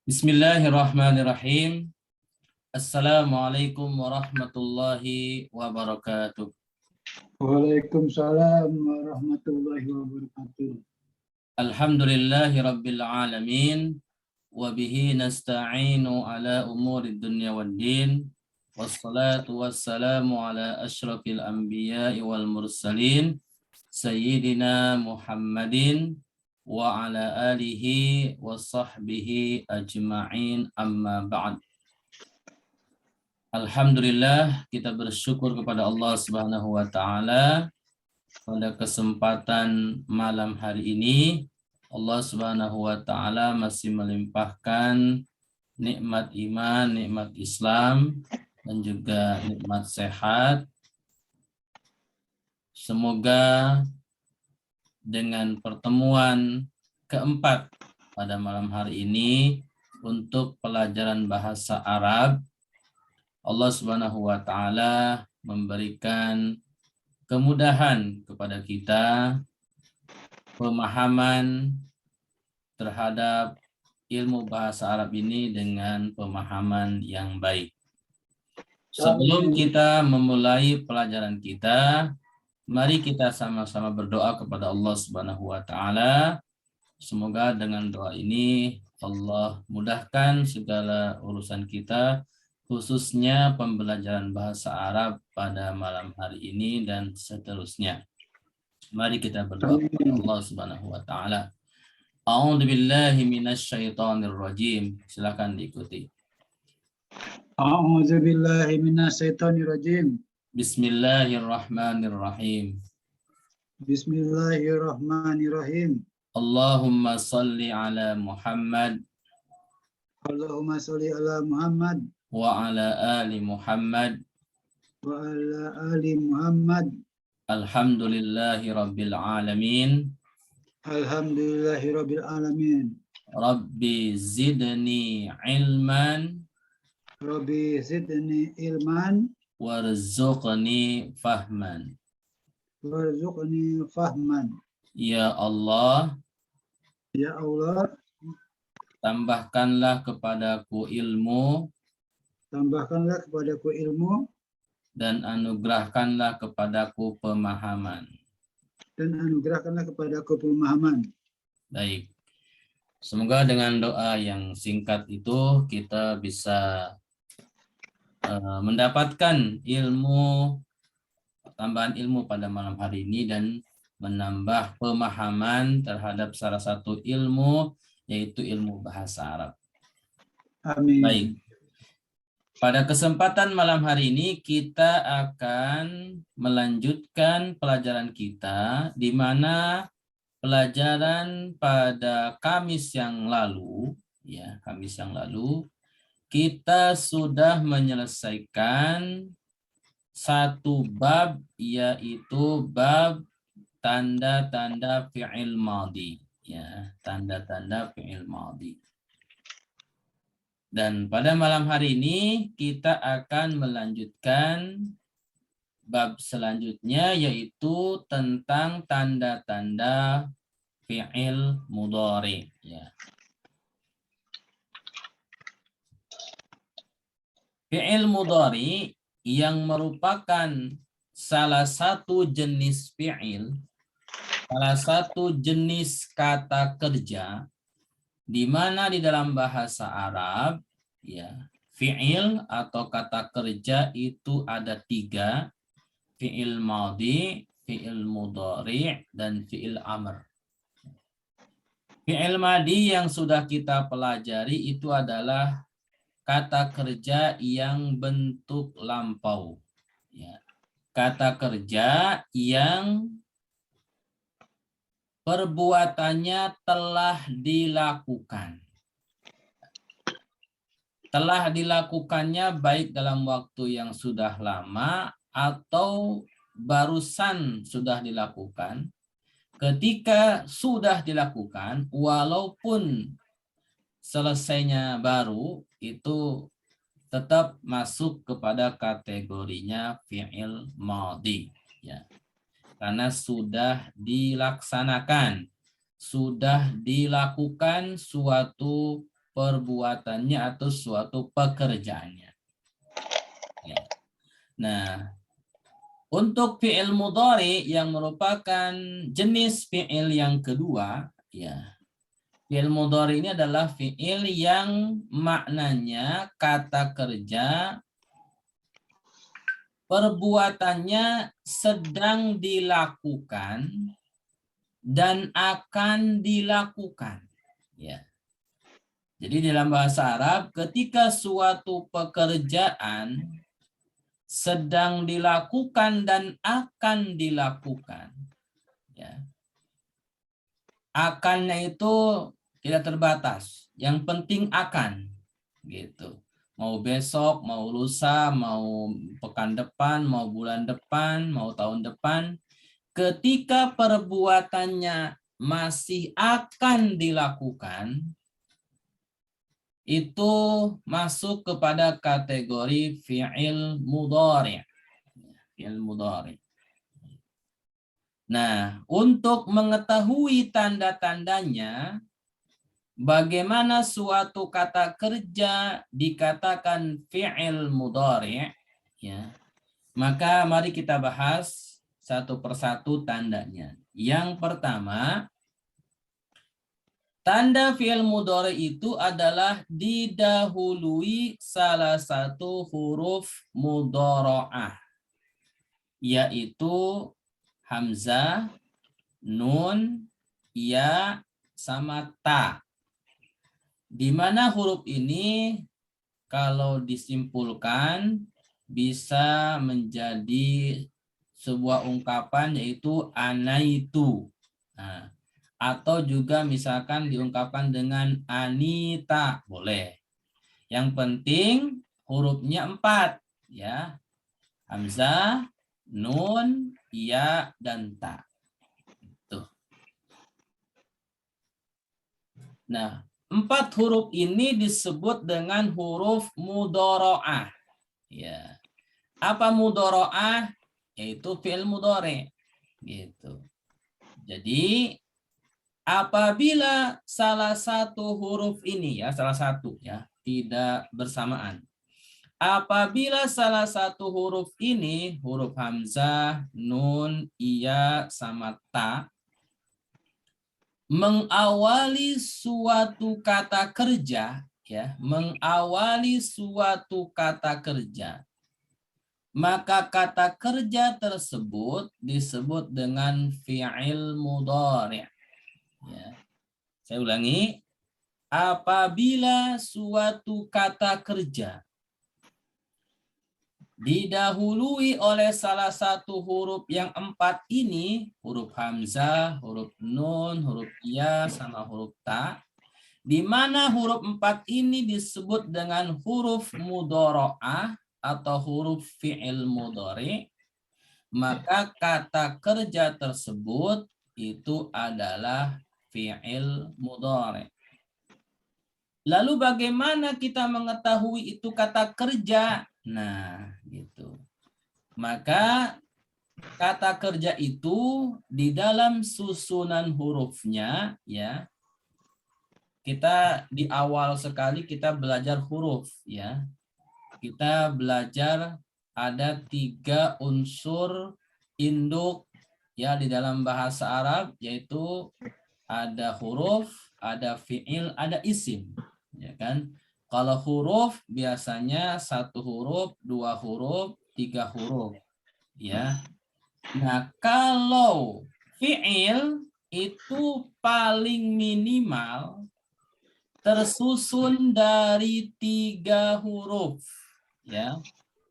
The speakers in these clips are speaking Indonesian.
Bismillahirrahmanirrahim. Assalamualaikum warahmatullahi wabarakatuh. Waalaikumsalam warahmatullahi wabarakatuh. Alhamdulillahi rabbil alamin. Wabihi nasta'inu ala umuri dunya waddin. Wassalatu wassalamu ala ashrafil anbiya'i wal mursalin. Sayyidina Muhammadin wa ala alihi wa sahbihi ajma'in amma ba'd. Alhamdulillah, kita bersyukur kepada Allah Subhanahu wa taala pada kesempatan malam hari ini. Allah Subhanahu wa taala masih melimpahkan nikmat iman, nikmat Islam dan juga nikmat sehat. Semoga dengan pertemuan keempat pada malam hari ini untuk pelajaran bahasa Arab, Allah Subhanahu wa taala memberikan kemudahan kepada kita, pemahaman terhadap ilmu bahasa Arab ini dengan pemahaman yang baik. Sebelum kita memulai pelajaran kita, mari kita sama-sama berdoa kepada Allah Subhanahu wa taala. Semoga dengan doa ini Allah mudahkan segala urusan kita, khususnya pembelajaran bahasa Arab pada malam hari ini dan seterusnya. Mari kita berdoa kepada Allah Subhanahu wa taala. A'udzu billahi minasyaitonir rajim. Silakan diikuti. A'udzu billahi minasyaitonir rajim. Bismillahirrahmanirrahim. Bismillahirrahmanirrahim. Allahumma salli ala Muhammad Allahumma sholli ala Muhammad wa ala ali Muhammad. wa ala ali Muhammad. Alhamdulillahi rabbil alamin. Alhamdulillahi rabbil alamin. Rabbi zidni ilman Rabbi zidni ilman warzuqni fahman. warzuqni fahman. Ya Allah, Ya Allah, tambahkanlah kepadaku ilmu tambahkanlah kepadaku ilmu dan anugerahkanlah kepadaku pemahaman. dan anugerahkanlah kepadaku pemahaman. Baik. Semoga dengan doa yang singkat itu kita bisa mendapatkan ilmu, tambahan ilmu pada malam hari ini dan menambah pemahaman terhadap salah satu ilmu, yaitu ilmu bahasa Arab. Amin. Baik. Pada kesempatan malam hari ini kita akan melanjutkan pelajaran kita, di mana pelajaran pada Kamis yang lalu, kita sudah menyelesaikan satu bab, yaitu bab tanda-tanda fi'il madhi, tanda-tanda fi'il madhi. Dan pada malam hari ini kita akan melanjutkan bab selanjutnya, yaitu tentang tanda-tanda fi'il mudhari. Fi'il mudhari yang merupakan salah satu jenis fi'il, salah satu jenis kata kerja, di mana di dalam bahasa Arab, fi'il atau kata kerja itu ada 3, fi'il madhi, fi'il mudhari, dan fi'il amr. Fi'il madhi yang sudah kita pelajari itu adalah kata kerja yang bentuk lampau. Kata kerja yang perbuatannya telah dilakukan. Telah dilakukannya baik dalam waktu yang sudah lama atau barusan sudah dilakukan. Ketika sudah dilakukan, walaupun selesainya baru, itu tetap masuk kepada kategorinya fi'il madhi. Karena sudah dilaksanakan, sudah dilakukan suatu perbuatannya atau suatu pekerjaannya. Ya. Nah, untuk fi'il mudhari yang merupakan jenis fi'il yang kedua, ya. Fi'il mudhari ini adalah fi'il yang maknanya kata kerja perbuatannya sedang dilakukan dan akan dilakukan. Ya. Jadi dalam bahasa Arab, ketika suatu pekerjaan sedang dilakukan dan akan dilakukan, ya. Akannya itu tidak terbatas. Yang penting akan, gitu. Mau besok, mau lusa, mau pekan depan, mau bulan depan, mau tahun depan. Ketika perbuatannya masih akan dilakukan, itu masuk kepada kategori fi'il mudhari'. Fi'il mudhari'. Nah, untuk mengetahui tanda-tandanya, bagaimana suatu kata kerja dikatakan fi'il mudhari', ya, maka mari kita bahas satu persatu tandanya. Yang pertama, tanda fi'il mudhari' itu adalah didahului salah satu huruf mudhara'ah, yaitu hamzah, nun, ya, sama ta. Di mana huruf ini kalau disimpulkan bisa menjadi sebuah ungkapan yaitu anaitu. Nah, atau juga misalkan diungkapkan dengan anita, boleh. Yang penting hurufnya 4, ya. Hamzah, nun, ya, dan ta. Tuh. Nah, 4 huruf ini disebut dengan huruf mudhara'ah. Ya. Apa mudhara'ah? Yaitu fi'il mudhari'. Gitu. Jadi apabila salah satu huruf ini, ya, salah satu, ya, tidak bersamaan. Apabila salah satu huruf ini, huruf hamzah, nun, iya, sama ta, mengawali suatu kata kerja, ya, mengawali suatu kata kerja, maka kata kerja tersebut disebut dengan fi'il mudhari'. Ya. Saya ulangi, apabila suatu kata kerja didahului oleh salah satu huruf yang 4 ini, huruf hamzah, huruf nun, huruf ya, sama huruf ta, di mana huruf 4 ini disebut dengan huruf mudhara'ah atau huruf fi'il mudhari', maka kata kerja tersebut itu adalah fi'il mudhari'. Lalu bagaimana kita mengetahui itu kata kerja? Nah, gitu. Maka kata kerja itu di dalam susunan hurufnya, ya. Kita di awal sekali kita belajar huruf, ya. Kita belajar ada 3 unsur induk, ya, di dalam bahasa Arab, yaitu ada huruf, ada fi'il, ada isim, ya kan? Kalau huruf biasanya 1 huruf, 2 huruf, 3 huruf, ya. Nah, kalau fi'il itu paling minimal tersusun dari 3 huruf, ya.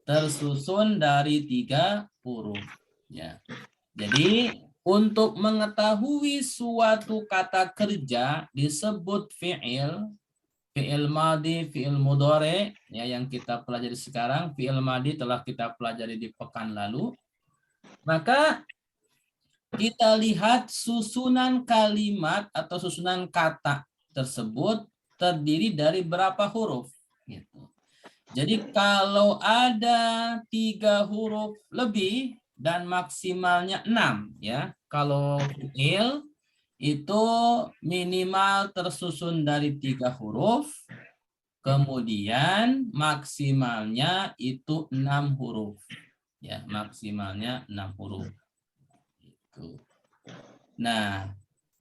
Tersusun dari 3 huruf, ya. Jadi untuk mengetahui suatu kata kerja disebut fi'il, fi'il madhi, fi'il mudhari', ya, yang kita pelajari sekarang. Fi'il madhi telah kita pelajari di pekan lalu. Maka kita lihat susunan kalimat atau susunan kata tersebut terdiri dari berapa huruf, gitu. Jadi kalau ada 3 huruf lebih dan maksimalnya 6, ya. Kalau fi'il itu minimal tersusun dari 3 huruf, Kemudian maksimalnya itu 6 huruf. Ya, maksimalnya 6 huruf. Itu. Nah,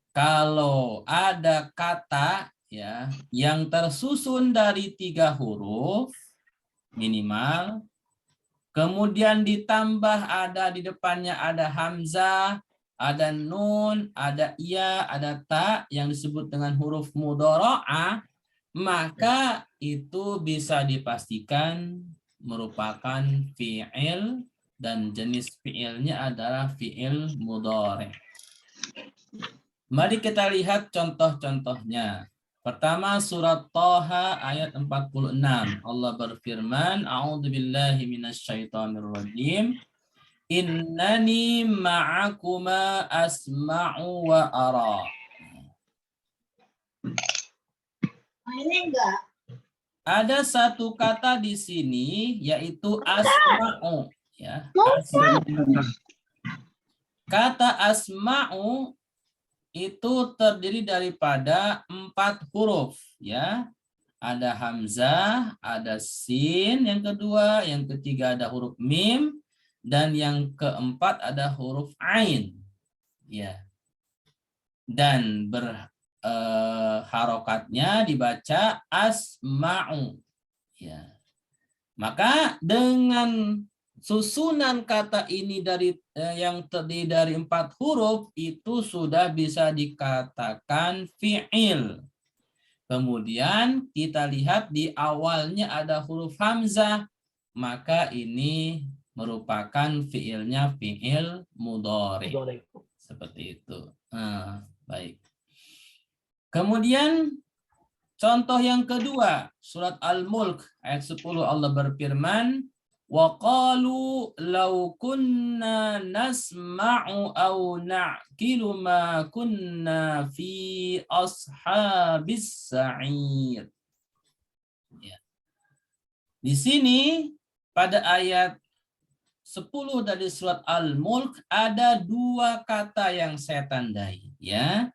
kalau ada kata ya yang tersusun dari 3 huruf minimal, kemudian ditambah ada di depannya ada hamzah, ada nun, ada ya, ada ta yang disebut dengan huruf mudhara'ah, maka itu bisa dipastikan merupakan fi'il dan jenis fi'ilnya adalah fi'il mudhari'. Mari kita lihat contoh-contohnya. Pertama surat Thaha ayat 46. Allah berfirman, A'udzubillahi minasyaitonirrajim. Innani ma'akuma asma'u wa ara. Ada satu kata di sini yaitu asma'u, ya. Kata asma'u itu terdiri daripada 4 huruf, ya. Ada hamzah, ada sin yang kedua, yang ketiga ada huruf mim, dan yang keempat ada huruf ain, ya. Dan harokatnya dibaca asma'u, ya. Maka dengan susunan kata ini yang terdiri dari 4 huruf itu sudah bisa dikatakan fi'il. Kemudian kita lihat di awalnya ada huruf hamzah, maka ini merupakan fi'ilnya fi'il mudhari. Seperti itu. Baik. Kemudian contoh yang kedua, surat Al-Mulk ayat 10 Allah berfirman, wa qalu law kunna nasma'u aw na'qilu ma kunna fi ashabis sa'ir. Ya. Di sini pada ayat 10 dari surat Al-Mulk ada 2 kata yang saya tandai, ya.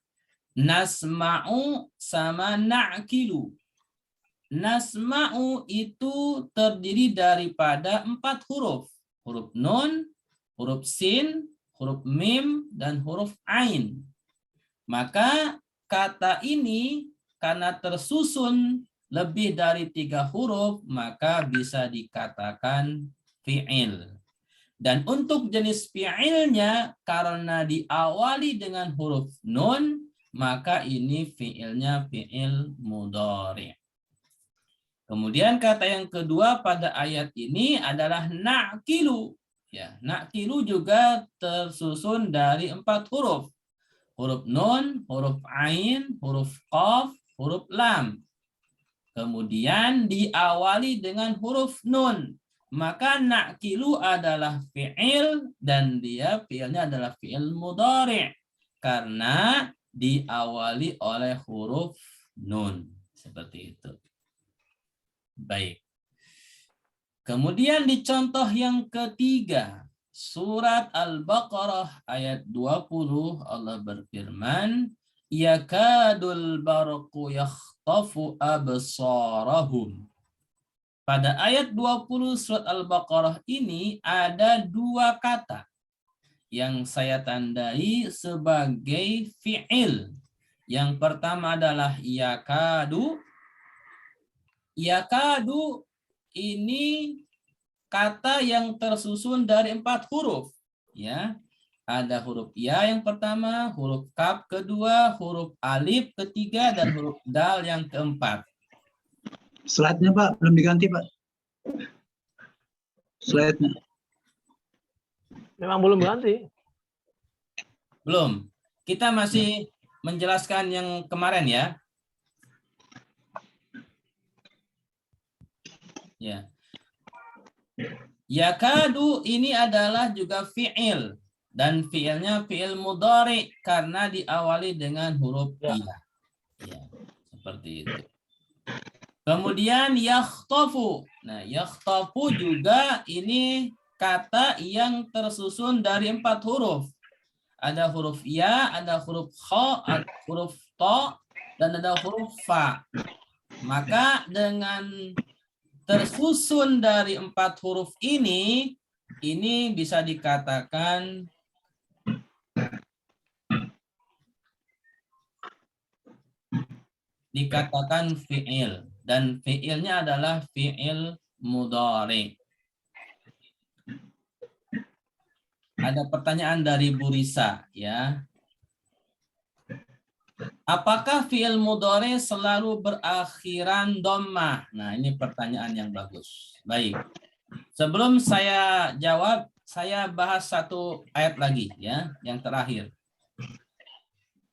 Nasma'u sama na'qilu. Nasma'u itu terdiri daripada 4 huruf. Huruf nun, huruf sin, huruf mim, dan huruf ain. Maka kata ini karena tersusun lebih dari 3 huruf, maka bisa dikatakan fi'il. Dan untuk jenis fi'ilnya, karena diawali dengan huruf nun, maka ini fi'ilnya fi'il mudhari'. Kemudian kata yang kedua pada ayat ini adalah na'kilu. Ya, na'kilu juga tersusun dari 4 huruf. Huruf nun, huruf ain, huruf qaf, huruf lam. Kemudian diawali dengan huruf nun. Maka na'kilu adalah fi'il dan dia fi'ilnya adalah fi'il mudhari' karena diawali oleh huruf nun. Seperti itu. Baik. Kemudian di contoh yang ketiga, surat Al-Baqarah ayat 20 Allah berfirman, yakadul barqu yakhtafu absarahum. Pada ayat 20 surat Al-Baqarah ini ada 2 kata yang saya tandai sebagai fi'il. Yang pertama adalah yakadu. Yakadu ini kata yang tersusun dari 4 huruf, ya. Ada huruf ya yang pertama, huruf kaf kedua, huruf alif ketiga, dan huruf dal yang keempat. Slide-nya Pak belum diganti Pak. Slide-nya. Memang belum ganti. Belum. Kita masih menjelaskan yang kemarin, ya. Ya. Yakadu ini adalah juga fi'il dan fi'ilnya fi'il mudhari karena diawali dengan huruf ya. Ya, seperti itu. Kemudian yakhtafu. Nah, yakhtafu juga ini kata yang tersusun dari 4 huruf. Ada huruf ya, ada huruf kha, ada huruf ta, dan ada huruf fa. Maka dengan tersusun dari 4 huruf ini bisa dikatakan fi'il, dan fi'ilnya adalah fi'il mudhari. Ada pertanyaan dari Bu Risa, ya. Apakah fi'il mudhari selalu berakhiran dhammah? Nah, ini pertanyaan yang bagus. Baik. Sebelum saya jawab, saya bahas satu ayat lagi, ya, yang terakhir.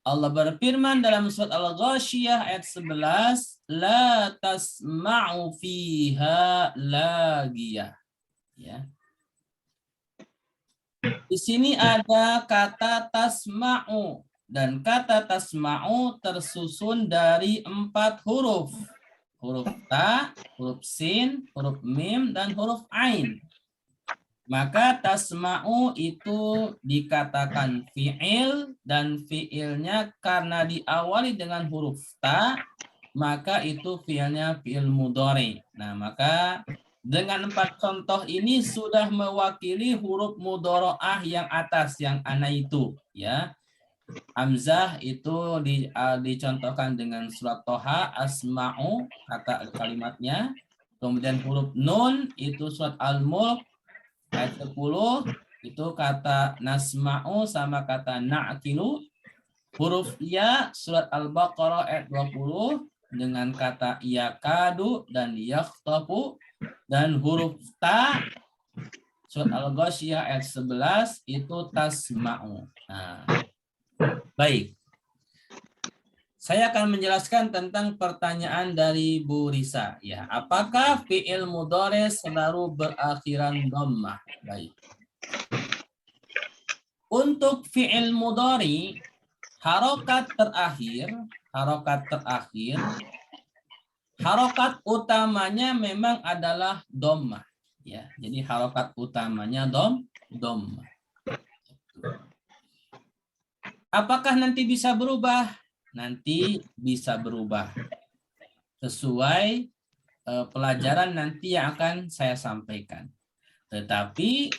Allah berfirman dalam surat Al-Ghasyiyah ayat 11, la tasma'u fiha lagiyah. Ya. Di sini ada kata tasma'u, dan kata tasma'u tersusun dari 4 huruf. Huruf ta, huruf sin, huruf mim, dan huruf ain. Maka tasma'u itu dikatakan fi'il, dan fi'ilnya karena diawali dengan huruf ta, maka itu fi'ilnya fi'il mudhari. Nah, maka dengan 4 contoh ini sudah mewakili huruf mudhoro'ah yang atas, yang ana itu, ya. Hamzah itu dicontohkan dengan surat Toha, asma'u, kata kalimatnya. Kemudian huruf nun itu surat Al-Mulk ayat 10, itu kata nasma'u sama kata na'kilu. Huruf ya surat Al-Baqarah ayat 20 dengan kata yakadu dan yakhtafu, dan huruf ta surat Al-Ghasyiyah ayat 11 itu tasma'u. Nah, baik. Saya akan menjelaskan tentang pertanyaan dari Bu Risa. Ya, apakah fi'il mudhari selalu berakhiran dhammah? Baik. Untuk fi'il mudhari, harokat utamanya memang adalah dhammah. Ya, jadi harokat utamanya dhammah. Apakah nanti bisa berubah? Nanti bisa berubah sesuai pelajaran nanti yang akan saya sampaikan. Tetapi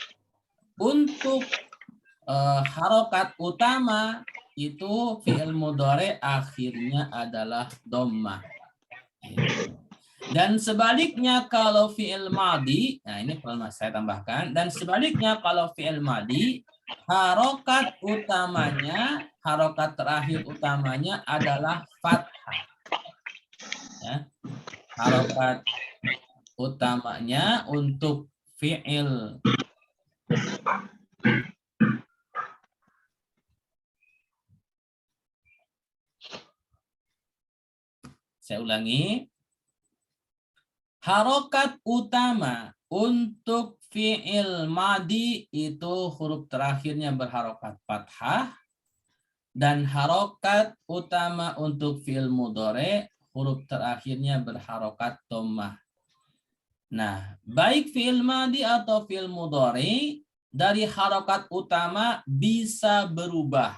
untuk harokat utama itu fi'il mudhari akhirnya adalah dhammah. Dan sebaliknya kalau fi'il madhi, nah ini perlu saya tambahkan, dan sebaliknya kalau fi'il madhi, harokat terakhir utamanya adalah fathah. Ya. Harokat utamanya untuk fi'il saya ulangi. Harokat utama untuk fi'il madhi itu huruf terakhirnya berharokat fathah, dan harokat utama untuk fi'il mudhari huruf terakhirnya berharokat dhammah. Nah, baik fi'il madhi atau fi'il mudhari dari harokat utama bisa berubah,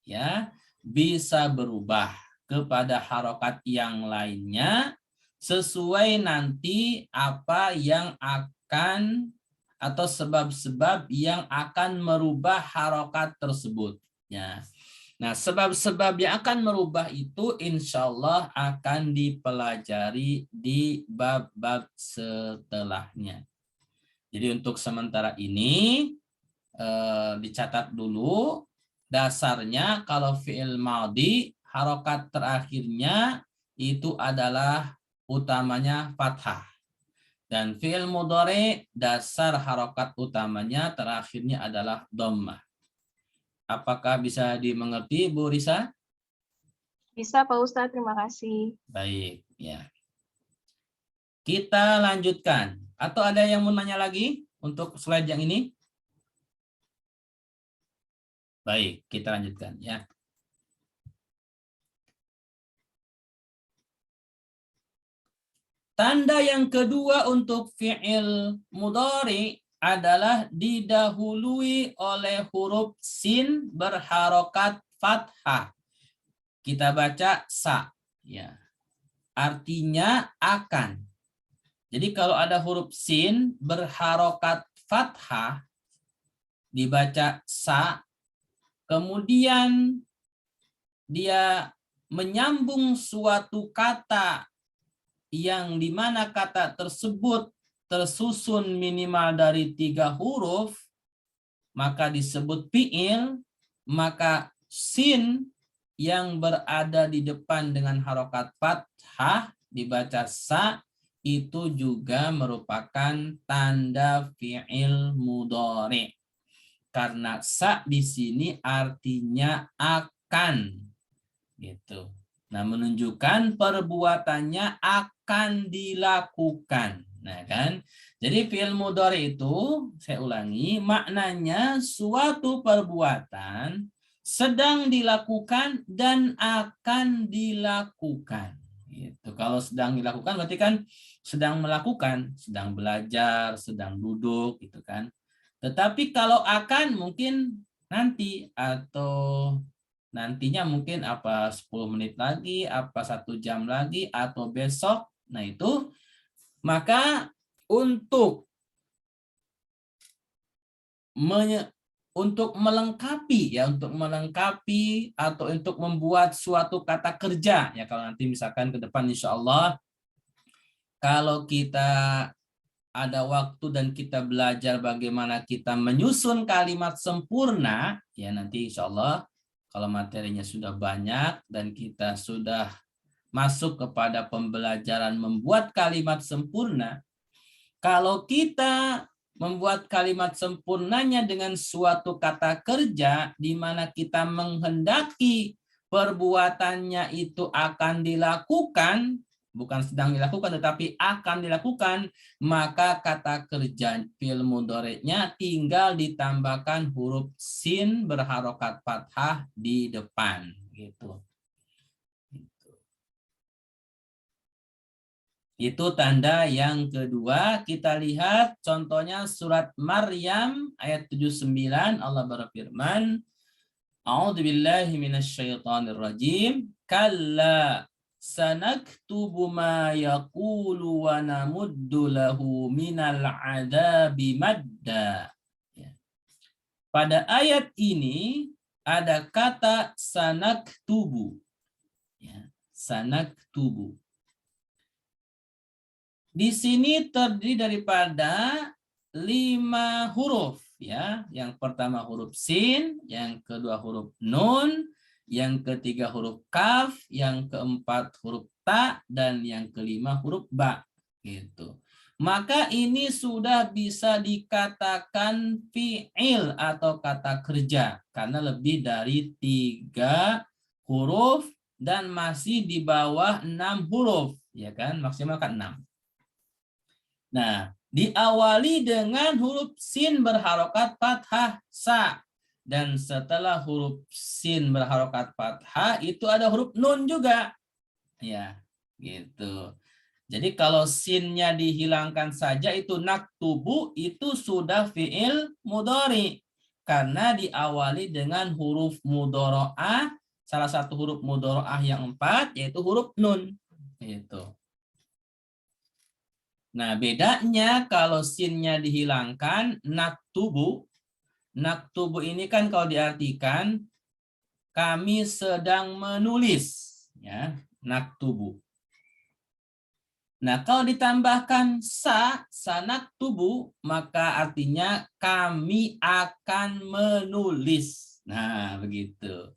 ya, bisa berubah kepada harokat yang lainnya sesuai nanti apa yang akan atau sebab-sebab yang akan merubah harokat tersebut. Ya. Nah, sebab-sebab yang akan merubah itu insya Allah akan dipelajari di bab-bab setelahnya. Jadi untuk sementara ini dicatat dulu dasarnya kalau fi'il madhi harokat terakhirnya itu adalah utamanya fathah. Dan fi'il mudhari dasar harokat utamanya terakhirnya adalah dhammah. Apakah bisa dimengerti, Bu Risa? Bisa, Pak Ustadz. Terima kasih. Baik, ya. Kita lanjutkan. Atau ada yang mau nanya lagi untuk slide yang ini? Baik, kita lanjutkan ya. Tanda yang kedua untuk fi'il mudhari adalah didahului oleh huruf sin berharokat fathah. Kita baca sa, ya. artinya akan. Jadi kalau ada huruf sin berharokat fathah, dibaca sa, kemudian dia menyambung suatu kata yang dimana kata tersebut tersusun minimal dari 3 huruf, maka disebut fi'il, maka sin yang berada di depan dengan harokat fathah dibaca sa itu juga merupakan tanda fi'il mudhari. Karena sa di sini artinya akan, gitu. Nah, menunjukkan perbuatannya akan dilakukan. Nah, kan? Jadi fi'il mudhari itu, saya ulangi, maknanya suatu perbuatan sedang dilakukan dan akan dilakukan. Gitu. Kalau sedang dilakukan berarti kan sedang melakukan, sedang belajar, sedang duduk, gitu kan. Tetapi kalau akan mungkin nanti atau nantinya mungkin apa 10 menit lagi, apa 1 jam lagi, atau besok. Nah itu, maka untuk melengkapi ya, untuk melengkapi atau untuk membuat suatu kata kerja ya, kalau nanti misalkan ke depan insya Allah kalau kita ada waktu dan kita belajar bagaimana kita menyusun kalimat sempurna ya, nanti insya Allah kalau materinya sudah banyak dan kita sudah masuk kepada pembelajaran membuat kalimat sempurna, kalau kita membuat kalimat sempurnanya dengan suatu kata kerja di mana kita menghendaki perbuatannya itu akan dilakukan, bukan sedang dilakukan tetapi akan dilakukan, maka kata kerja fi'il mudhari'nya tinggal ditambahkan huruf sin berharokat fathah di depan, gitu. Itu tanda yang kedua. Kita lihat contohnya surat Maryam ayat 79. Allah berfirman, A'udzubillahi minasyaitonirrajim. Kalla sanaktubu ma yaqulu wa namuddu lahu minal adabi madda. Pada ayat ini ada kata sanaktubu. Ya, sanaktubu. Di sini terdiri daripada 5 huruf ya. Yang pertama huruf sin, yang kedua huruf nun, yang ketiga huruf kaf, yang keempat huruf ta, dan yang kelima huruf ba, gitu. Maka ini sudah bisa dikatakan fi'il atau kata kerja karena lebih dari 3 huruf dan masih di bawah 6 huruf, ya kan? Maksimal kan 6. Nah, diawali dengan huruf sin berharokat fathah sa. Dan setelah huruf sin berharokat fathah itu ada huruf nun juga. Ya, gitu. Jadi kalau sinnya dihilangkan saja itu naktubu itu sudah fi'il mudhari. Karena diawali dengan huruf mudhoro'ah, salah satu huruf mudhoro'ah yang 4 yaitu huruf nun. Gitu. Nah, bedanya kalau sinnya dihilangkan, naktubu. Naktubu ini kan kalau diartikan, kami sedang menulis. Ya, naktubu. Nah, kalau ditambahkan sanaktubu, maka artinya kami akan menulis. Nah, begitu.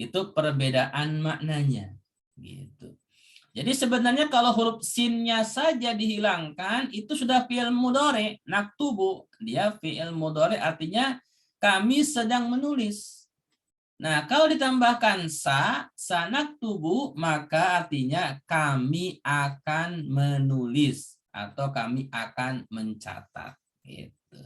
Itu perbedaan maknanya. Gitu. Jadi sebenarnya kalau huruf sinnya saja dihilangkan itu sudah fi'il mudhari, naktubu. Dia fi'il mudhari artinya kami sedang menulis. Nah, kalau ditambahkan sanaktubu maka artinya kami akan menulis atau kami akan mencatat. Gitu.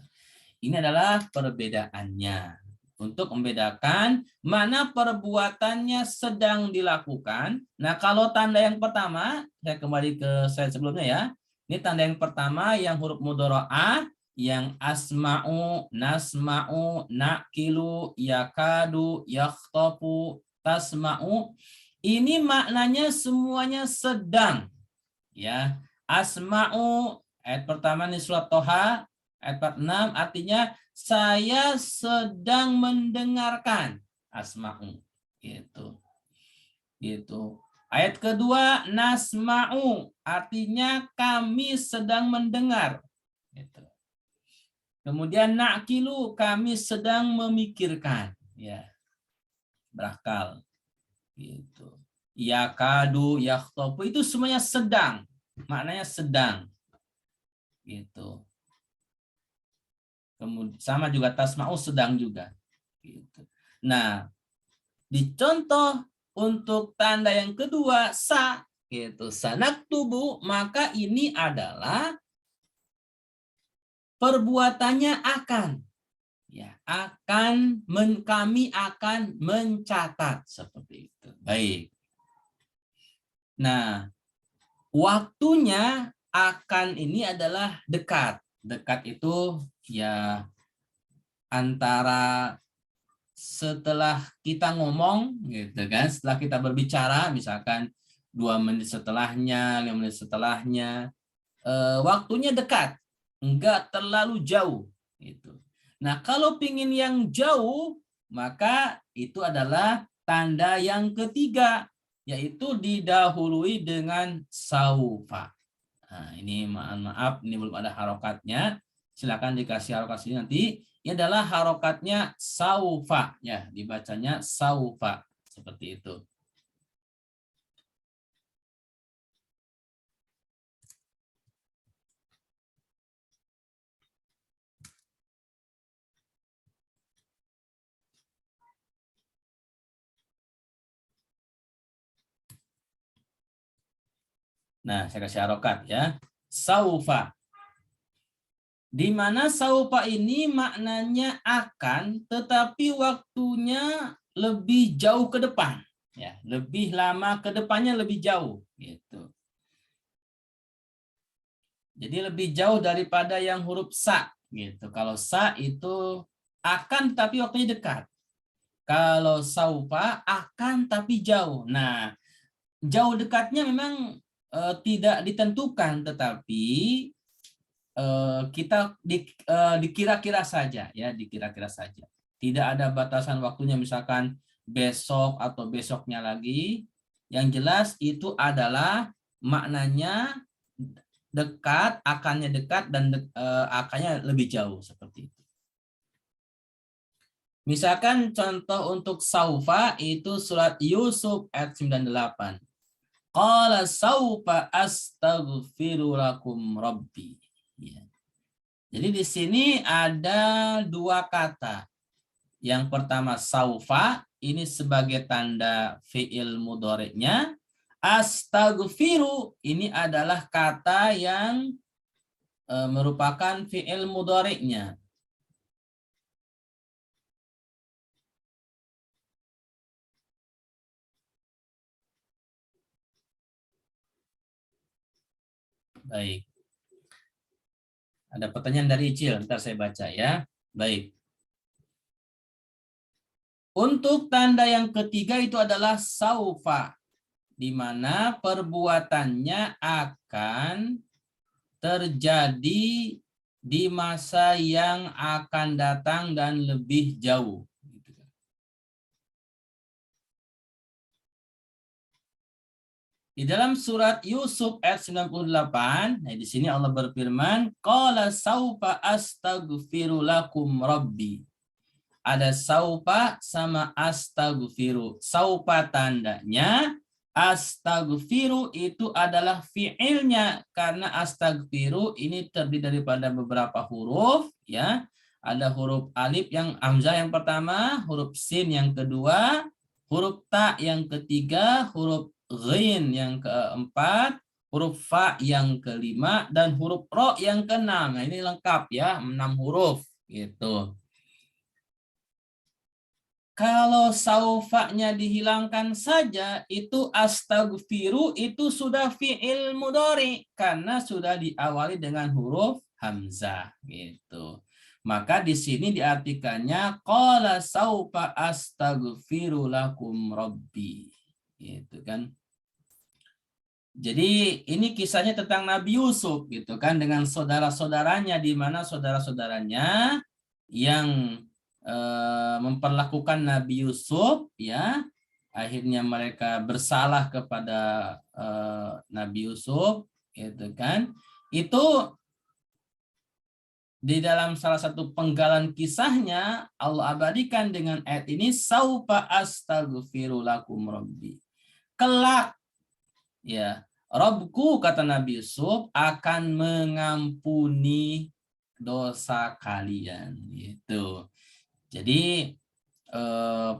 Ini adalah perbedaannya. Untuk membedakan mana perbuatannya sedang dilakukan. Nah, kalau tanda yang pertama, saya kembali ke slide sebelumnya ya. Ini tanda yang pertama yang huruf mudhoro'ah, yang asma'u, nasma'u, nakilu, yakadu, yakhtopu, tasma'u. Ini maknanya semuanya sedang. Ya, asma'u ayat pertama di surat Toha ayat 46 artinya saya sedang mendengarkan. Asma'u gitu. Gitu. Ayat kedua nasma'u artinya kami sedang mendengar. Gitu. Kemudian na'kilu kami sedang memikirkan, ya. Berakal. Gitu. Yakadu, yakhtopu itu semuanya sedang. Maknanya sedang. Gitu. Kemudian sama juga tasma'u sedang juga. Gitu. Nah, dicontoh untuk tanda yang kedua sa gitu. Sanak tubuh maka ini adalah perbuatannya akan. Ya, kami akan mencatat seperti itu. Baik. Nah, waktunya akan ini adalah dekat. Dekat itu ya antara setelah kita ngomong gitu kan, setelah kita berbicara misalkan 2 menit setelahnya, 5 menit setelahnya, waktunya dekat, enggak terlalu jauh gitu. Nah, kalau pingin yang jauh, maka itu adalah tanda yang ketiga, yaitu didahului dengan saufa. Nah, ini maaf, ini belum ada harokatnya. Silakan dikasih harokat sini nanti. Ini adalah harokatnya saufa, ya, dibacanya saufa seperti itu. Nah, saya kasih harokat ya. Saufa. Di mana saufa ini maknanya akan, tetapi waktunya lebih jauh ke depan. Ya, lebih lama ke depannya lebih jauh. Gitu. Jadi lebih jauh daripada yang huruf sa. Gitu. Kalau sa itu akan tapi waktunya dekat. Kalau saufa akan tapi jauh. Nah, jauh dekatnya memang tidak ditentukan, tetapi kita dikira-kira saja, ya, dikira-kira saja. Tidak ada batasan waktunya, misalkan besok atau besoknya lagi. Yang jelas itu adalah maknanya dekat, akannya dekat, dan akannya lebih jauh seperti itu. Misalkan contoh untuk saufa itu surat Yusuf ayat 98. Qala saufa astaghfiru lakum rabbi. Ya. Jadi di sini ada 2 kata. Yang pertama saufa, ini sebagai tanda fi'il mudhari'nya. Astaghfiru ini adalah kata yang merupakan fi'il mudhari'nya. Baik. Ada pertanyaan dari Icil, ntar saya baca ya. Baik. Untuk tanda yang ketiga itu adalah saufa, di mana perbuatannya akan terjadi di masa yang akan datang dan lebih jauh. Di dalam surat Yusuf ayat 98, nah di sini Allah berfirman, qala saufa astaghfiru lakum rabbi. Ada saufa sama astaghfiru. Saufa tandanya, astaghfiru itu adalah fi'ilnya, karena astaghfiru ini terdiri daripada beberapa huruf, ya. Ada huruf alif yang hamzah yang pertama, huruf sin yang kedua, huruf ta yang ketiga, huruf ghin yang keempat, huruf fa yang kelima, dan huruf ro yang keenam. Nah, ini lengkap ya, 6 huruf gitu. Kalau saufanya dihilangkan saja, itu astaghfiru itu sudah fi'il mudhari karena sudah diawali dengan huruf hamzah gitu. Maka di sini diartikannya qala saufa astaghfiru lakum rabbi. gitu kan. Jadi ini kisahnya tentang Nabi Yusuf gitu kan, dengan saudara-saudaranya, di mana saudara-saudaranya yang memperlakukan Nabi Yusuf, ya akhirnya mereka bersalah kepada Nabi Yusuf gitu kan. Itu di dalam salah satu penggalan kisahnya Allah abadikan dengan ayat ini, saufa astaghfiru lakum rabbi. Kelak, ya, Robku, kata Nabi Yusuf, akan mengampuni dosa kalian. Gitu. Jadi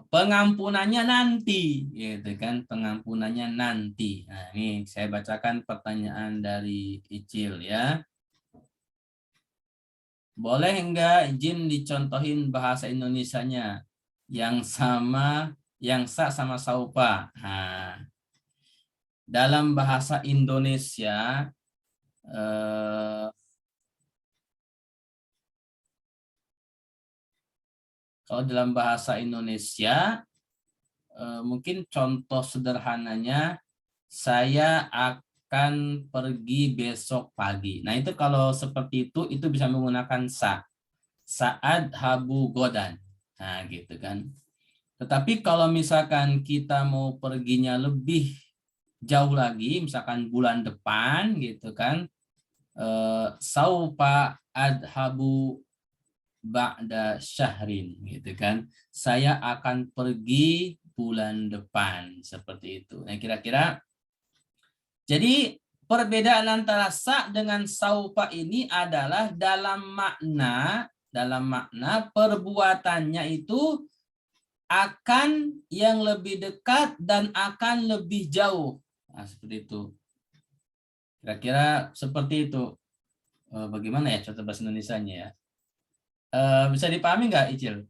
pengampunannya nanti, gitu kan? Pengampunannya nanti. Nah, ini saya bacakan pertanyaan dari Icil, ya. Boleh enggak izin dicontohin bahasa Indonesianya yang sama, yang sa sama saupa? Nah, dalam bahasa Indonesia, kalau dalam bahasa Indonesia, mungkin contoh sederhananya, saya akan pergi besok pagi. Nah, itu kalau seperti itu bisa menggunakan sa. Saat habu godan. Nah, gitu kan. Tetapi kalau misalkan kita mau perginya lebih jauh lagi, misalkan bulan depan gitu kan, saupa adhabu ba'da syahrin gitu kan. Saya akan pergi bulan depan, seperti itu. Nah, kira-kira jadi perbedaan antara sa dengan saupa ini adalah dalam makna perbuatannya itu akan yang lebih dekat dan akan lebih jauh. Nah, seperti itu. Kira-kira seperti itu. Bagaimana ya contoh bahasa Indonesianya ya? Bisa dipahami nggak, Icil?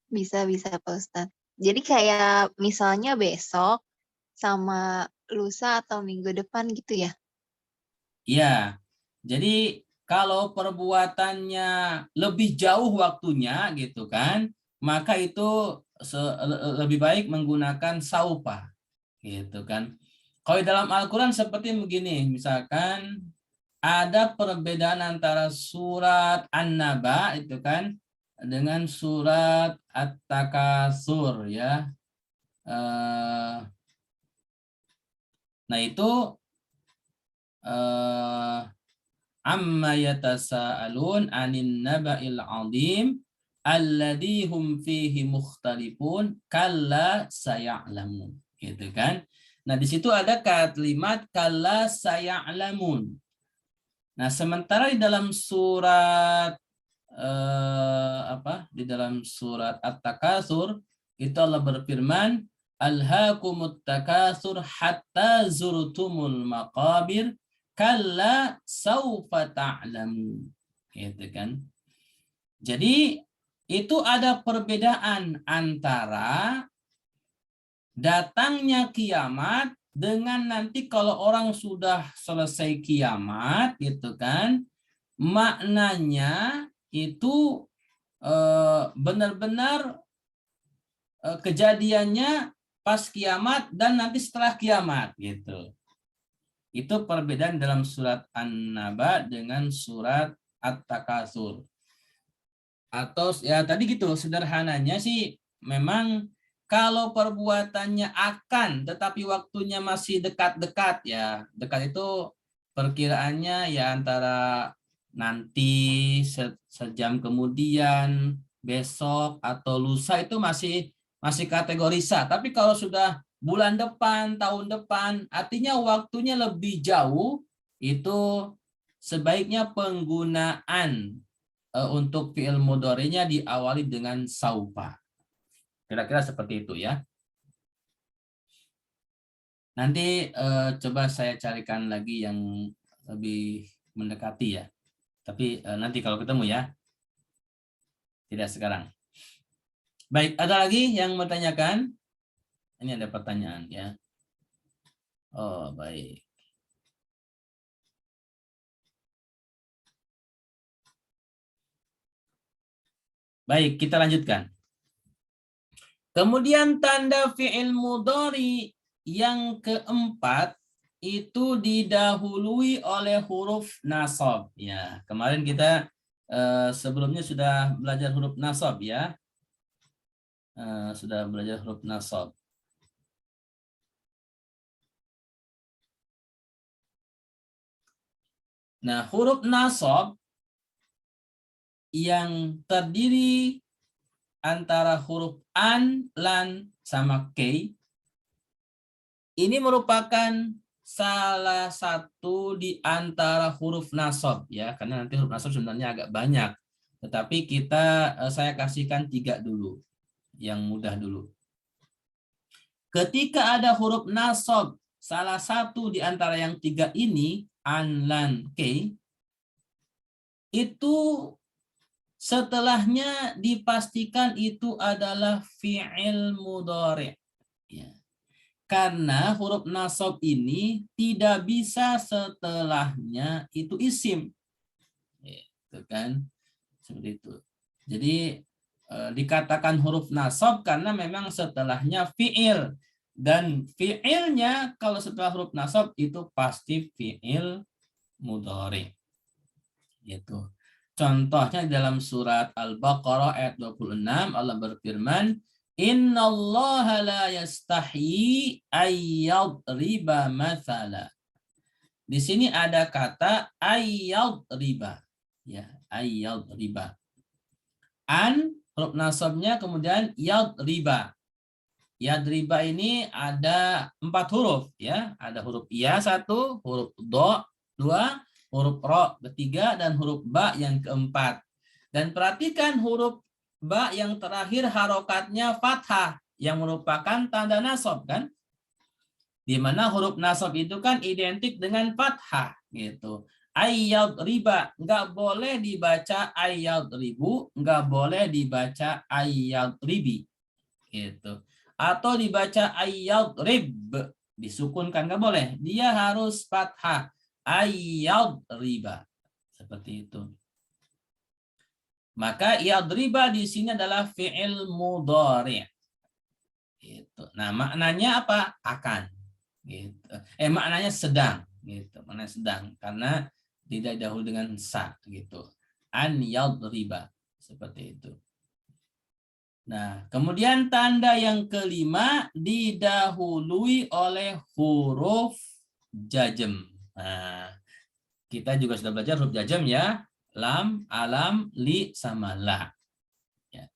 Bisa Pak Ustadz. Jadi kayak misalnya besok sama lusa atau minggu depan gitu ya? Iya. Jadi kalau perbuatannya lebih jauh waktunya gitu kan, maka itu lebih baik menggunakan saupa gitu kan. Kalau dalam Al-Quran seperti begini, misalkan ada perbedaan antara surat An-Naba itu kan dengan surat At-Takasur, ya. Nah itu amma yatasaalun anin naba'il 'azim alladzi hum fihi mukhtalifun kalla saya'lamun, gitu kan. Nah, di situ ada kalimat kalla saya'lamun. Nah, sementara di dalam surat di dalam surat At-Takatsur itu Allah berfirman, alhaakumut takatsur hatta zurtumul maqabir kalla saufa ta'lamun. Gitu kan. Jadi itu ada perbedaan antara datangnya kiamat dengan nanti kalau orang sudah selesai kiamat gitu kan, maknanya itu benar-benar kejadiannya pas kiamat dan nanti setelah kiamat gitu. Itu perbedaan dalam surat An-Naba dengan surat At-Takatsur. Atau ya tadi gitu, sederhananya sih memang kalau perbuatannya akan tetapi waktunya masih dekat-dekat, ya dekat itu perkiraannya ya antara nanti sejam kemudian, besok atau lusa, itu masih kategori sa. Tapi kalau sudah bulan depan, tahun depan, artinya waktunya lebih jauh, itu sebaiknya penggunaan untuk fi'il mudhari'nya diawali dengan saufa. Kira-kira seperti itu ya. Nanti coba saya carikan lagi yang lebih mendekati ya. Tapi nanti kalau ketemu ya. Tidak sekarang. Baik, ada lagi yang bertanyakan? Ini ada pertanyaan ya. Oh, baik. Baik, kita lanjutkan. Kemudian tanda fi'il mudhari yang keempat itu didahului oleh huruf nasab. Ya, kemarin kita sebelumnya sudah belajar huruf nasab ya. Sudah belajar huruf nasab. Nah, huruf nasab yang terdiri antara huruf an, lan, sama k, ini merupakan salah satu di antara huruf nasab ya, karena nanti huruf nasab sebenarnya agak banyak. Tetapi saya kasihkan 3 dulu, yang mudah dulu. Ketika ada huruf nasab salah satu di antara yang 3 ini, an, lan, k, itu setelahnya dipastikan itu adalah fi'il mudhari'. Ya. Karena huruf nasab ini tidak bisa setelahnya itu isim. Itu kan seperti itu. Jadi dikatakan huruf nasab karena memang setelahnya fi'il, dan fi'ilnya kalau setelah huruf nasab itu pasti fi'il mudhari'. Gitu. Contohnya dalam surat Al-Baqarah ayat 26 Allah berfirman, innallaha la yastahi ayyadriba mathala. Di sini ada kata ayyadriba. Ya, ayyadriba. An huruf nasabnya kemudian yadriba. Yadriba ini ada 4 huruf ya. Ada huruf ya 1, huruf do 2, huruf ro 3, dan huruf ba yang keempat. Dan perhatikan huruf ba yang terakhir harokatnya fathah yang merupakan tanda nasab kan? Di mana huruf nasab itu kan identik dengan fathah gitu. Ayyad riba nggak boleh dibaca ayyad ribu, nggak boleh dibaca ayyad ribi gitu. Atau dibaca ayyad rib, disukunkan nggak boleh. Dia harus fathah. Ayyad riba. Seperti itu. Maka yadriba di sini adalah fi'il mudhari'. Gitu. Nah, maknanya apa? Akan. Gitu. Maknanya sedang. Gitu. Maknanya sedang karena tidak dahulu dengan sa gitu. An yadriba. Seperti itu. Nah, kemudian tanda yang kelima didahului oleh huruf jazm. Nah, kita juga sudah belajar huruf jazm ya. Lam, alam, li, sama la. Ya.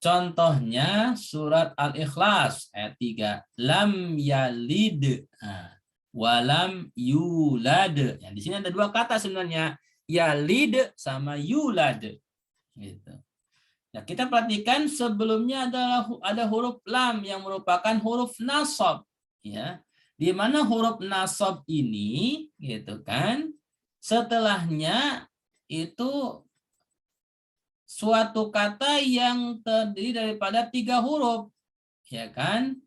Contohnya surat Al-Ikhlas ayat 3. Lam yalid. Nah, walam yulad. Ya, di sini ada 2 kata sebenarnya. Yalid sama yulad. Gitu. Nah, kita perhatikan sebelumnya ada huruf lam yang merupakan huruf nasab. Ya. Di mana huruf nasab ini gitu kan setelahnya itu suatu kata yang terdiri daripada 3 huruf, ya kan?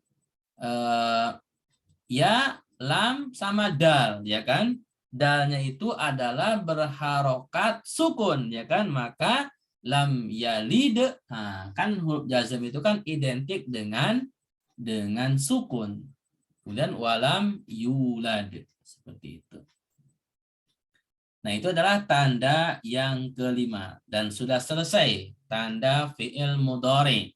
Ya, lam, sama dal, ya kan? Dalnya itu adalah berharokat sukun, ya kan? Maka lam yalid, nah, kan huruf jazm itu kan identik dengan sukun. Kemudian walam yulad, seperti itu. Nah, itu adalah tanda yang kelima. Dan sudah selesai tanda fi'il mudhari.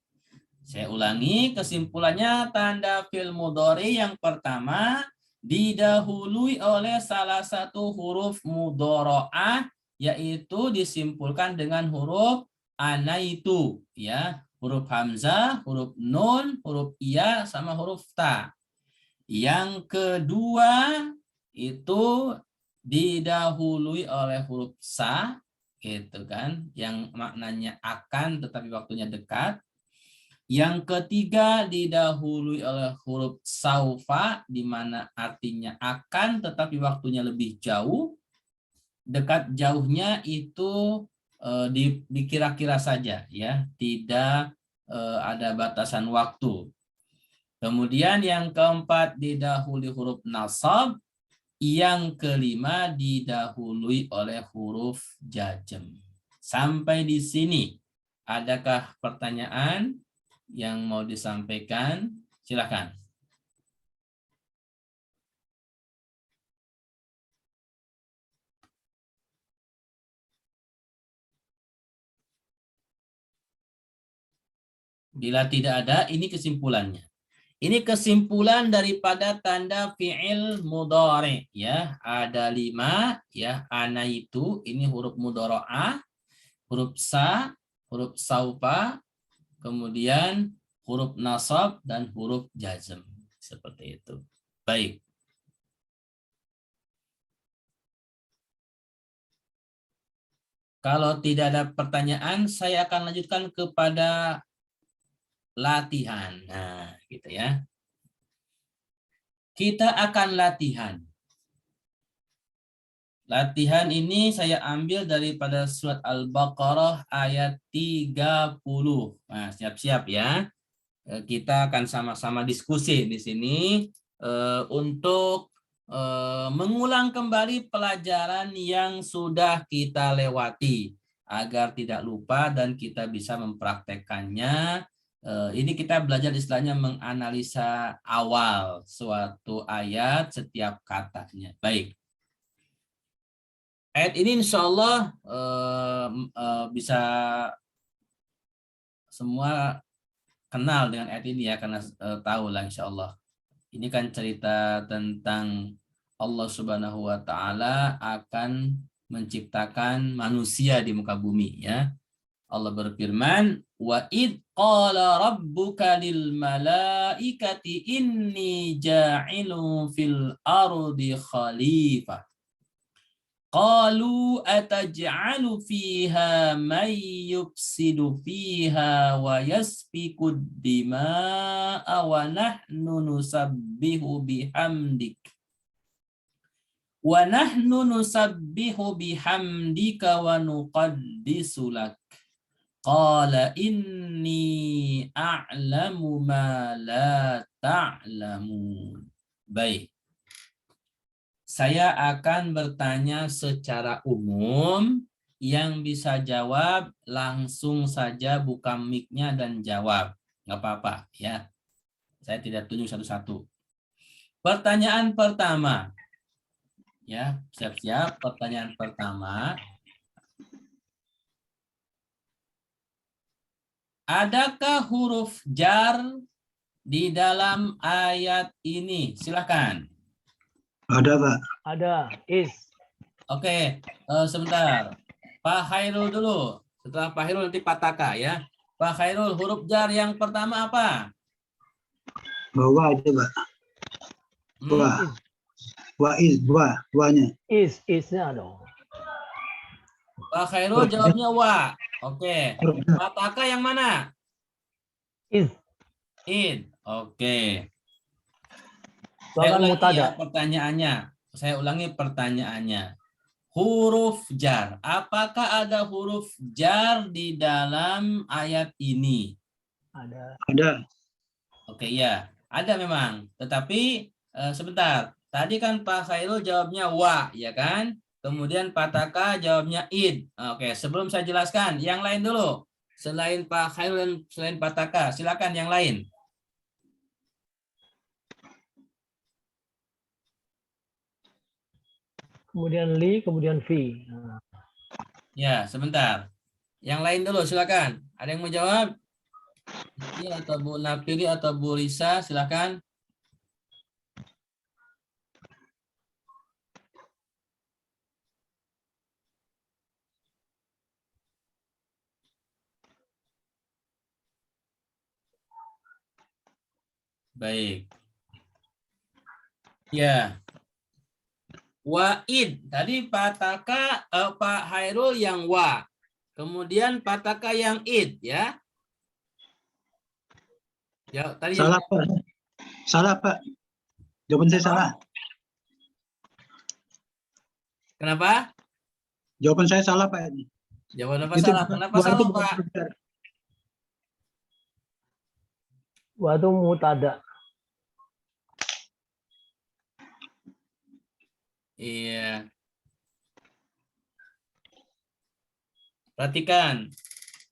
Saya ulangi kesimpulannya, tanda fi'il mudhari yang pertama didahului oleh salah satu huruf mudhora'ah, yaitu disimpulkan dengan huruf anaitu. Ya, huruf hamzah, huruf nun, huruf iya, sama huruf ta. Yang kedua itu didahului oleh huruf sa, gitu kan, yang maknanya akan tetapi waktunya dekat. Yang ketiga didahului oleh huruf saufa, di mana artinya akan tetapi waktunya lebih jauh. Dekat jauhnya itu dikira-kira saja ya, tidak ada batasan waktu. Kemudian yang keempat didahului huruf nasab. Yang kelima didahului oleh huruf jazm. Sampai di sini, adakah pertanyaan? yang mau disampaikan? Silakan. Bila tidak ada, ini kesimpulannya. Ini kesimpulan daripada tanda fi'il mudhari ya. Ada 5 ya. Ana itu ini huruf mudhara'ah, huruf sa, huruf saufa, kemudian huruf nasab dan huruf jazm. Seperti itu. Baik. Kalau tidak ada pertanyaan, saya akan lanjutkan kepada latihan. Nah, gitu ya. Kita akan latihan. Latihan ini saya ambil daripada surat Al-Baqarah ayat 30. Nah, siap-siap ya. Kita akan sama-sama diskusi di sini untuk mengulang kembali pelajaran yang sudah kita lewati agar tidak lupa dan kita bisa mempraktekkannya. Ini kita belajar istilahnya menganalisa awal suatu ayat setiap katanya. Baik. Ayat ini insya Allah bisa semua kenal dengan ayat ini ya, karena tahu lah insya Allah. Ini kan cerita tentang Allah Subhanahu wa Ta'ala akan menciptakan manusia di muka bumi ya. Allah berfirman, wa id qala rabbuka lil malaikati inni ja'ilun fil ardi khalifah. Qalu ataj'alu fiha man yufsidu fiha wa yasfiku dima'a wa nahnu nusabbihu bihamdik. Wa nahnu nusabbihu bihamdika wa nuqaddisu lak. Qala inni a'lamu ma la ta'lamun. Baik. Saya akan bertanya secara umum, yang bisa jawab langsung saja buka mic-nya dan jawab. Nggak apa-apa ya. Saya tidak tunjuk satu-satu. Pertanyaan pertama. Ya, siap-siap. Pertanyaan pertama. Adakah huruf jar di dalam ayat ini? Silakan. Ada, Pak. Ada. Is. Oke, sebentar. Pak Khairul dulu. Setelah Pak Khairul nanti Pak Taka ya. Pak Khairul, huruf jar yang pertama apa? Wa itu, Pak. Wa. Wa is, wa-nya. Isnya dong. Pak Khairul jawabnya wa. Oke. Pak Taka yang mana? Is. In. Oke. Bahkan Saya ulangi mutada. ya pertanyaannya. Saya ulangi pertanyaannya. Huruf jar. Apakah ada huruf jar di dalam ayat ini? Ada. Ada. Oke, ya. Ada memang. Tetapi sebentar. Tadi kan Pak Khairul jawabnya wa, ya kan? Kemudian Pak Taka jawabnya id. Oke, sebelum saya jelaskan, yang lain dulu. Selain Pak Khairul dan selain Pak Taka, silakan yang lain. Kemudian li, kemudian fi. Nah, Ya, sebentar. Yang lain dulu, silakan. Ada yang mau jawab? Iya, atau Bu Napiri atau Bu Risa, silakan. Baik. Ya. Wa'id. Tadi Pak Taka, Pak Hairul yang wa. Kemudian Pak Taka yang id, ya. Ya, tadi Salah, yang... Pak. Salah, Pak. Jawaban saya salah. Kenapa? Jawaban saya salah, Pak. Jawaban apa Itu salah? bukan- Kenapa wa itu salah, bukan Pak? huruf jar. wa itu mutada. Iya. Perhatikan.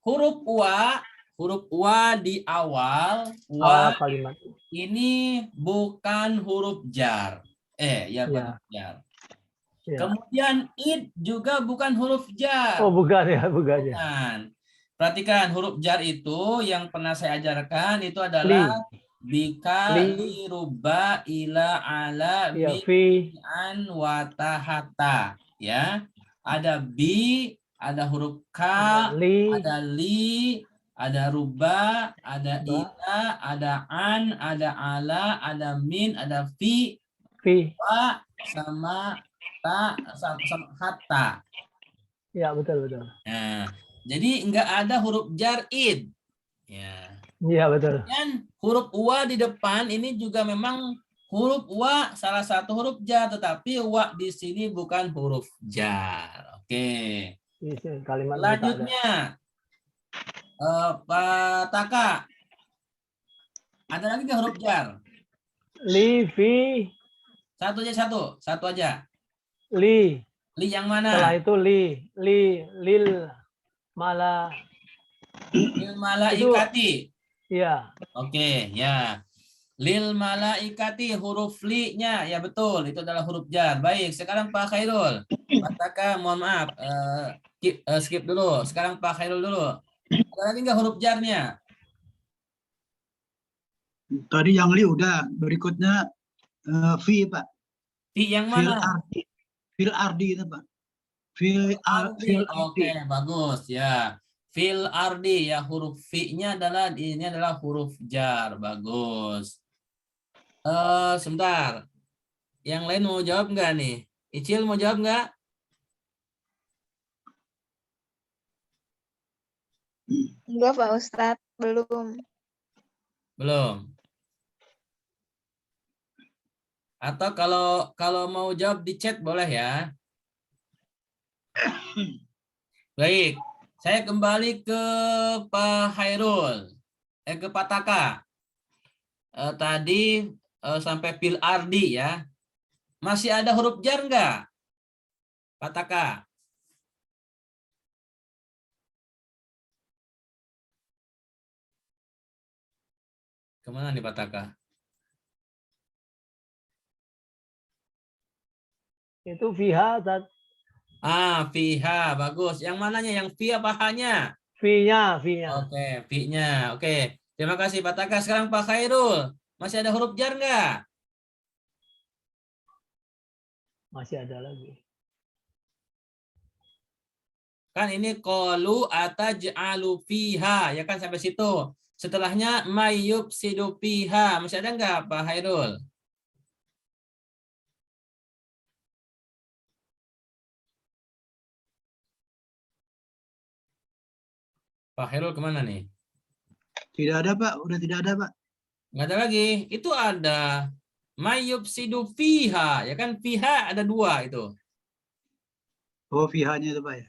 Huruf wa, huruf wa di awal, awal wa kalimat. ini bukan huruf jar. Ya bukan Ya. huruf jar. Ya. Kemudian id juga bukan huruf jar. Oh, bukan ya, bukan ya. Bukan. Perhatikan huruf jar itu yang pernah saya ajarkan itu adalah bika, li, ruba, ila, ala, Ya, mi, fi, an, wa, tahata. Ya. Ada bi, ada huruf ka, li, ada li, ada ruba, ada ba, ila, ada an, ada ala, ada min, ada fi, fi. wa, sama ta, sama hatta. Ya, betul, betul. Nah, jadi enggak ada huruf jar id. Ya. Iya, betul. Dan huruf wa di depan ini juga memang huruf wa salah satu huruf jar, tetapi wa di sini bukan huruf jar. Oke. Ini kalimat mutada. Selanjutnya, Pak Taka, ada lagi nggak huruf jar? Li, fi, Satu aja. li. Li yang Setelah mana? itu li, lil, mala. Lil malaikati. Iya. Oke, ya. Lil malaikati huruf li-nya ya betul itu adalah huruf jar. Baik, sekarang Pak Khairul. Pak Taka, mohon maaf skip dulu. Sekarang Pak Khairul dulu. Ada lagi nggak huruf jarnya? Tadi yang li udah, berikutnya fi Pak. Fi yang Fil mana? ardi. Fil ardi itu Pak. Fil ardi. Oke, bagus ya. Fil ardi ya huruf fi-nya adalah ini adalah huruf jar. Bagus. Sebentar. Yang lain mau jawab nggak nih? Icil mau jawab nggak? Enggak, Pak Ustadz, belum. Belum. Atau kalau mau jawab di chat boleh ya. Baik, saya kembali ke Pak Khairul. Ke Pak Taka. Tadi sampai fil ardi ya. Masih ada huruf jar nggak? Pak Taka. Kemana nih Pak Taka? Itu fiha, Fiha, bagus. Yang mananya? Yang fi apa hanya? fi-nya. Oke, fi-nya. Oke, terima kasih Pak Taka. Sekarang Pak Khairul. Masih ada huruf jar nggak? Masih ada lagi. Kan ini qalu ataj'alu fiha, ya kan sampai situ. Setelahnya mayyub sidu fiha. Masih ada nggak Pak Khairul? Pak Khairul kemana nih? Tidak ada Pak, udah tidak ada Pak. Nggak ada lagi. Itu ada mayyub sidu fiha, ya kan fiha ada dua itu. Oh, fihanya itu Pak ya.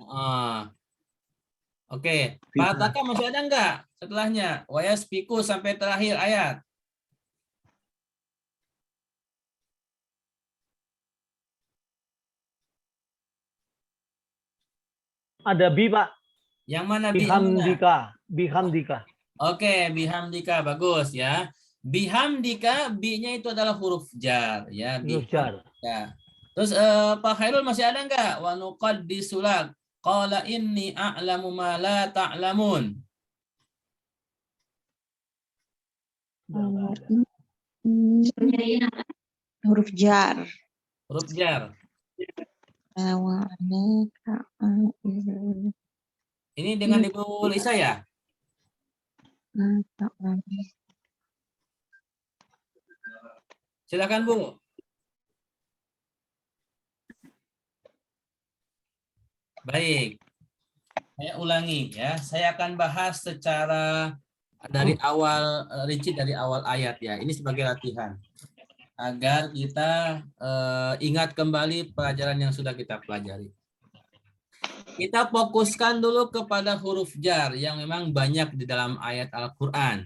Oke. Pak Taka masih ada nggak setelahnya? Wayaspiku sampai terakhir ayat. Ada bi, Pak. Yang mana bi? Yang mana? Bihamdika. Oke, bihamdika bagus ya. Bihamdika bi-nya itu adalah huruf jar ya. Huruf jar. Ya. Terus Pak Khairul masih ada nggak? Wa nuqaddisulak qala inni a'lamu ma la ta'lamun. Huruf jar. Huruf jar. Ini dengan Ibu Lisa ya? Silakan Bu. Baik. Saya ulangi ya. Saya akan bahas secara dari awal rinci dari awal ayat ya. Ini sebagai latihan agar kita ingat kembali pelajaran yang sudah kita pelajari. Kita fokuskan dulu kepada huruf jar yang memang banyak di dalam ayat Al-Qur'an.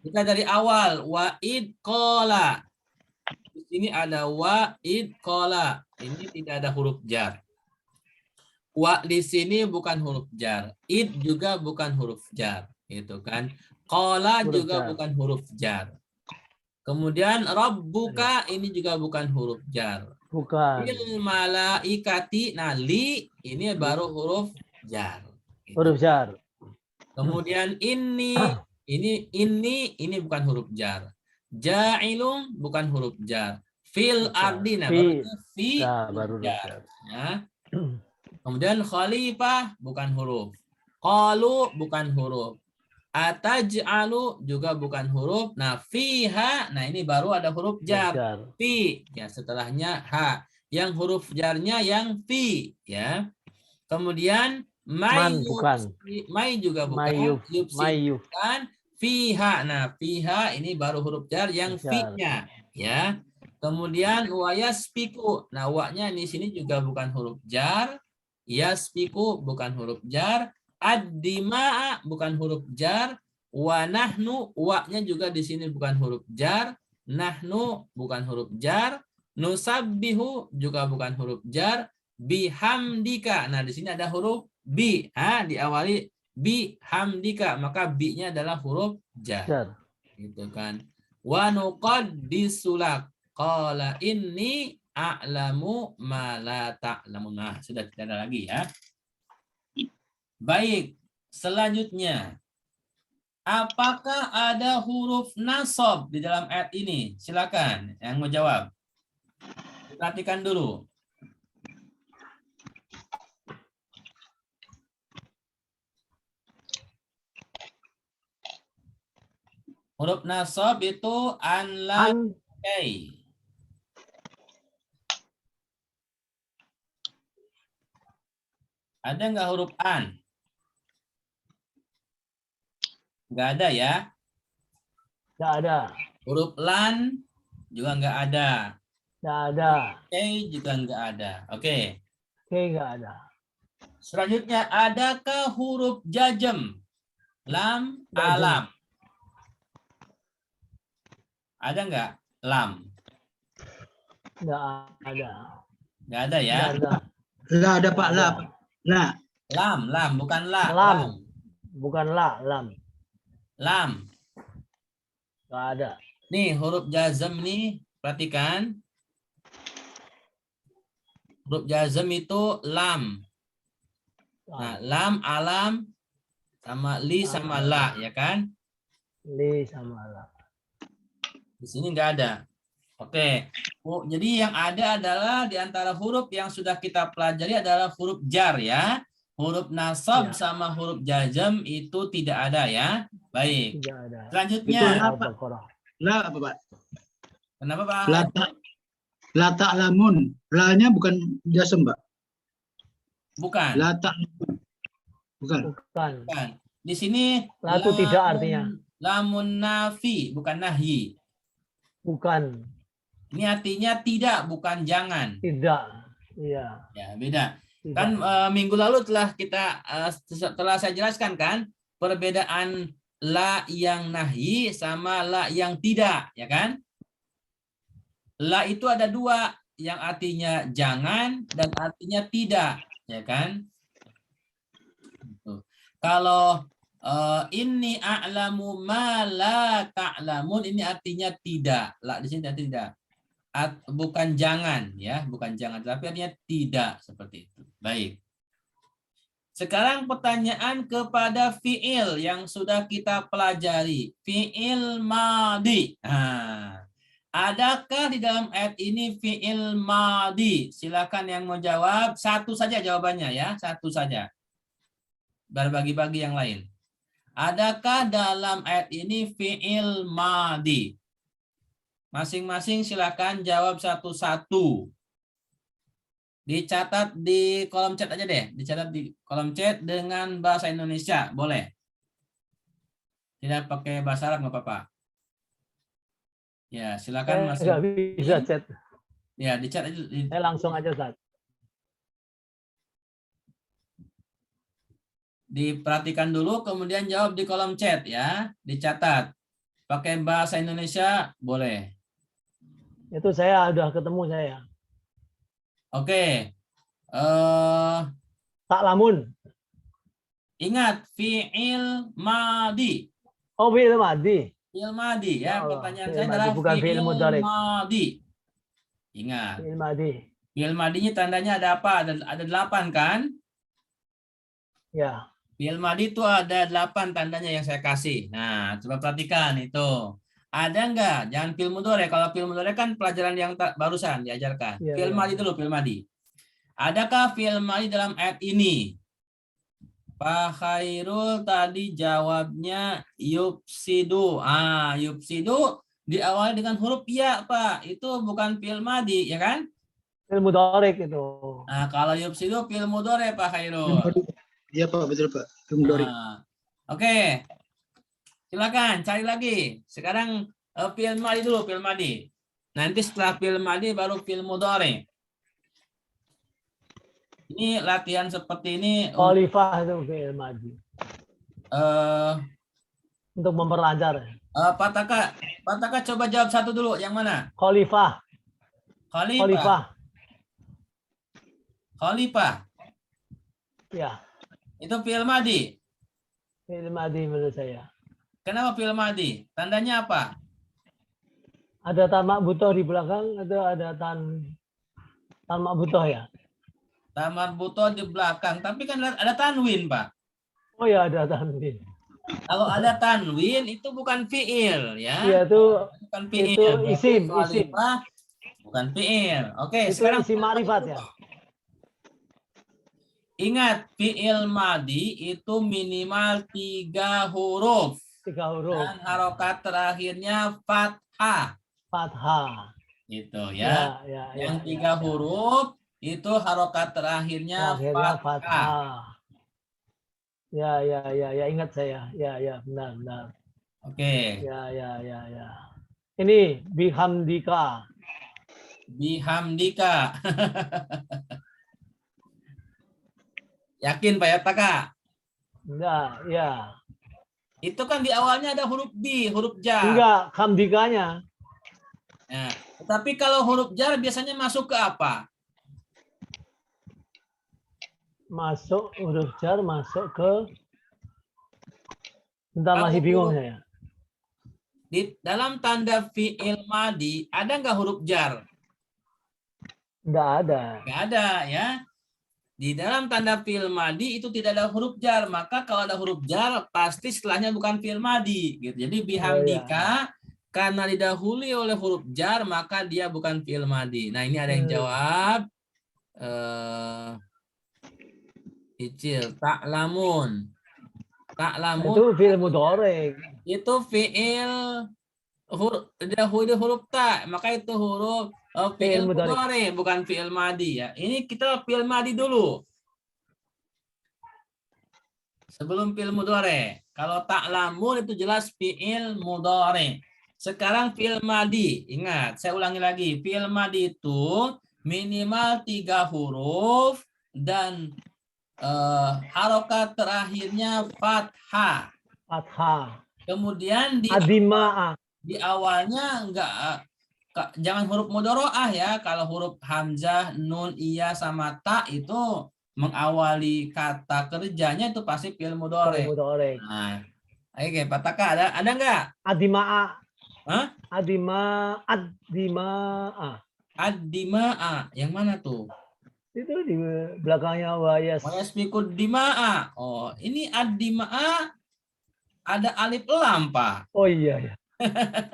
Kita dari awal wa'id qala. Di sini ada wa'id qala. Ini tidak ada huruf jar. Wa di sini bukan huruf jar. Id juga bukan huruf jar. Itu kan. Qala Huruf juga jar. bukan huruf jar. Kemudian rabbuka ini juga bukan huruf jar. Bukan. Bil malaikati, nah li ini baru huruf jar. Gitu. Huruf jar. Kemudian ini bukan huruf jar. Ja'ilun bukan huruf jar. Fil ardi, nah baru itu fi Nah, huruf baru huruf jar. jar. Ya. Kemudian khalifah bukan huruf. Qalu bukan huruf. Ataj'alu juga bukan huruf. Nah, fiha, nah ini baru ada huruf jar. Jar. Fi, ya setelahnya ha. Yang huruf jarnya yang fi, ya. Kemudian Man bukan. may juga bukan. Mayuf. Yupsi Mayuf. bukan. Fiha, nah fiha ini baru huruf jar yang Jar. fi-nya, ya. Kemudian wayaspiku, nah wa-nya di sini juga bukan huruf jar. Yaspiku bukan huruf jar. Ad-dima'a bukan huruf jar. Wa nahnu, wa-nya juga di sini bukan huruf jar. Nahnu bukan huruf jar. Nusabbihu juga bukan huruf jar. Bihamdika, nah di sini ada huruf bi, diawali bihamdika, maka bi-nya adalah huruf jar. Jar. Gitu kan. Wa nuqaddisulak, qala inni a'lamu ma la ta'lamun. Nah, sudah tidak ada lagi ya. Baik, selanjutnya. Apakah ada huruf nasab di dalam ayat ini? Silakan yang mau jawab. Perhatikan dulu. Huruf nasab itu an, la, kay. Ada nggak huruf an? Nggak ada ya. Nggak ada. Huruf lan juga nggak ada. Nggak ada. Kay juga nggak ada. Oke. Oke, nggak ada. Selanjutnya, adakah huruf jazm? Lam, Jazm. alam. Ada nggak? Lam. Nggak ada. Nggak ada ya. Nggak ada. La ada Pak, la. Pak. La. Lam, bukan la. Lam. Bukan la, lam. Lam. Nggak ada. Nih, huruf jazm nih, perhatikan. Huruf jazm itu lam. Nah, lam, alam, sama li, sama la, ya kan? Li sama la. Di sini nggak ada. Oke. Oh, jadi yang ada adalah di antara huruf yang sudah kita pelajari adalah huruf jar ya. Huruf nasab Ya. sama huruf jazm itu tidak ada ya. Baik. Tidak ada. Selanjutnya. Itu la, Pak. Al-Baqarah. La apa Pak? Kenapa Pak? La ta'lamun. La-nya bukan jasem Pak. Bukan. La ta'lamun. Bukan. Bukan. Bukan. Di sini La itu tidak artinya. Lamun nafi, bukan nahyi. Bukan. Ini artinya tidak, bukan jangan. Tidak. Iya. Ya, beda. Tidak. Kan minggu lalu telah saya jelaskan kan perbedaan la yang nahyi sama la yang tidak, ya kan? La itu ada dua, yang artinya jangan dan artinya tidak, ya kan? Kalau ini a'lamu ma la ta'lamun, ini artinya tidak. La di sini artinya tidak. Bukan jangan ya, bukan jangan, tapi artinya tidak, seperti itu. Baik. Sekarang pertanyaan kepada fiil yang sudah kita pelajari. Fiil madhi. Nah, adakah di dalam ayat ini fiil madhi? Silakan yang mau jawab, satu saja jawabannya ya, satu saja. Bagi-bagi yang lain. Adakah dalam ayat ini fiil madhi? Masing-masing silakan jawab satu-satu. Dicatat di kolom chat aja deh. Dicatat di kolom chat dengan bahasa Indonesia. Boleh. Tidak pakai bahasa Arab nggak apa-apa. Ya, silakan Saya nggak bisa chat. Ya, dicat aja. Saya langsung aja Ustaz. Diperhatikan dulu, kemudian jawab di kolom chat ya. Dicatat. Pakai bahasa Indonesia boleh. Itu saya udah ketemu saya. Oke. Tak lamun. Ingat, fi'il madi. Oh, fi'il madhi. Fi'il madi ya. Oh, Pertanyaan fi'il saya madhi, adalah bukan fi'il fi'il mudhari'. madi. Ingat, Fi'il madhi. fi'il madinya tandanya ada apa? Ada 8 kan? Ya. Fi'il madi itu ada 8 tandanya yang saya kasih. Nah, coba perhatikan itu. Ada enggak? Jangan fi'il mudhari'. Kalau fi'il mudhari' kan pelajaran yang barusan diajarkan. Ya, Fi'il ya. madi dulu, fi'il madi. Adakah fi'il madi dalam ayat ini? Pak Khairul tadi jawabnya yupsidu. Yupsidu diawali dengan huruf ya, Pak. Itu bukan fi'il madi, ya kan? Fi'il mudhari' itu. Nah, kalau yupsidu fi'il mudhari', Pak Khairul. Iya Pak, betul Pak. Film Oke. Silakan cari lagi. Sekarang fi'il madi dulu, fi'il madi. Nanti setelah fi'il madi baru fi'il mudhari'. Ini latihan seperti ini Khalifah itu fi'il madhi. Untuk memperlancar. Pak Taka coba jawab satu dulu. Yang mana? Khalifah. Khalifah. Khalifah. Ya. Itu fi'il madi. Fi'il madhi menurut saya. Kenapa fi'il madi? Tandanya apa? Ada tan ma'butoh di belakang atau ada tan ma'butoh ya? Tan marbutoh di belakang. Tapi kan ada tanwin, Pak. Oh ya, ada tanwin. Kalau ada tanwin itu bukan fi'il, ya. Iya, itu Bukan fi'il. itu Berarti isim. khalifah bukan fi'il. Oke, Itu sekarang isim ma'rifat ya. ingat, fi'il madi itu minimal 3 huruf. 3 huruf. Dan harokat terakhirnya fathah. Fathah. Gitu ya. Yang 3 huruf itu harokat terakhirnya Akhirnya fathah. fathah. Ya, ingat saya. Ya, benar. Oke. Ya. Ini bihamdika. Bihamdika. Yakin Pak ya, Taka? Ya. Itu kan di awalnya ada huruf B, huruf jar. Enggak, hamdikanya. Nah, tapi kalau huruf jar biasanya masuk ke apa? Masuk huruf jar masuk ke bentar, masih bingung saya. Di dalam tanda fi'il madi ada nggak huruf jar? Enggak ada. Nggak ada ya. Di dalam tanda fi'il madi itu tidak ada huruf jar, maka kalau ada huruf jar pasti setelahnya bukan fi'il madi gitu. Jadi bihamdika karena didahului oleh huruf jar maka dia bukan fi'il madi. Nah, ini ada yang jawab Icil, ta'lamun. Itu fi'il mudhari'. Itu fi'il huruf ta, maka itu huruf fi'il mudhari, bukan fi'il madi ya. Ini kita fi'il madi dulu. Sebelum fi'il mudhari. Kalau ta'lamun itu jelas fi'il mudhari. Sekarang fi'il madi. Ingat, saya ulangi lagi. Fi'il madi itu minimal 3 huruf dan harokat terakhirnya fathah. Kemudian di awalnya jangan huruf mudhoro'ah ya. Kalau huruf hamzah, nun, iya sama ta itu mengawali kata kerjanya itu pasti fi'il mudhari. Nah, oke, Pak Taka ada enggak? Adima'a. Hah? Adima'a. Yang mana tuh? Itu di belakangnya wayasbiqud dima'a. Oh, ini ad-dima'a ada alif lam, Pak. Oh iya.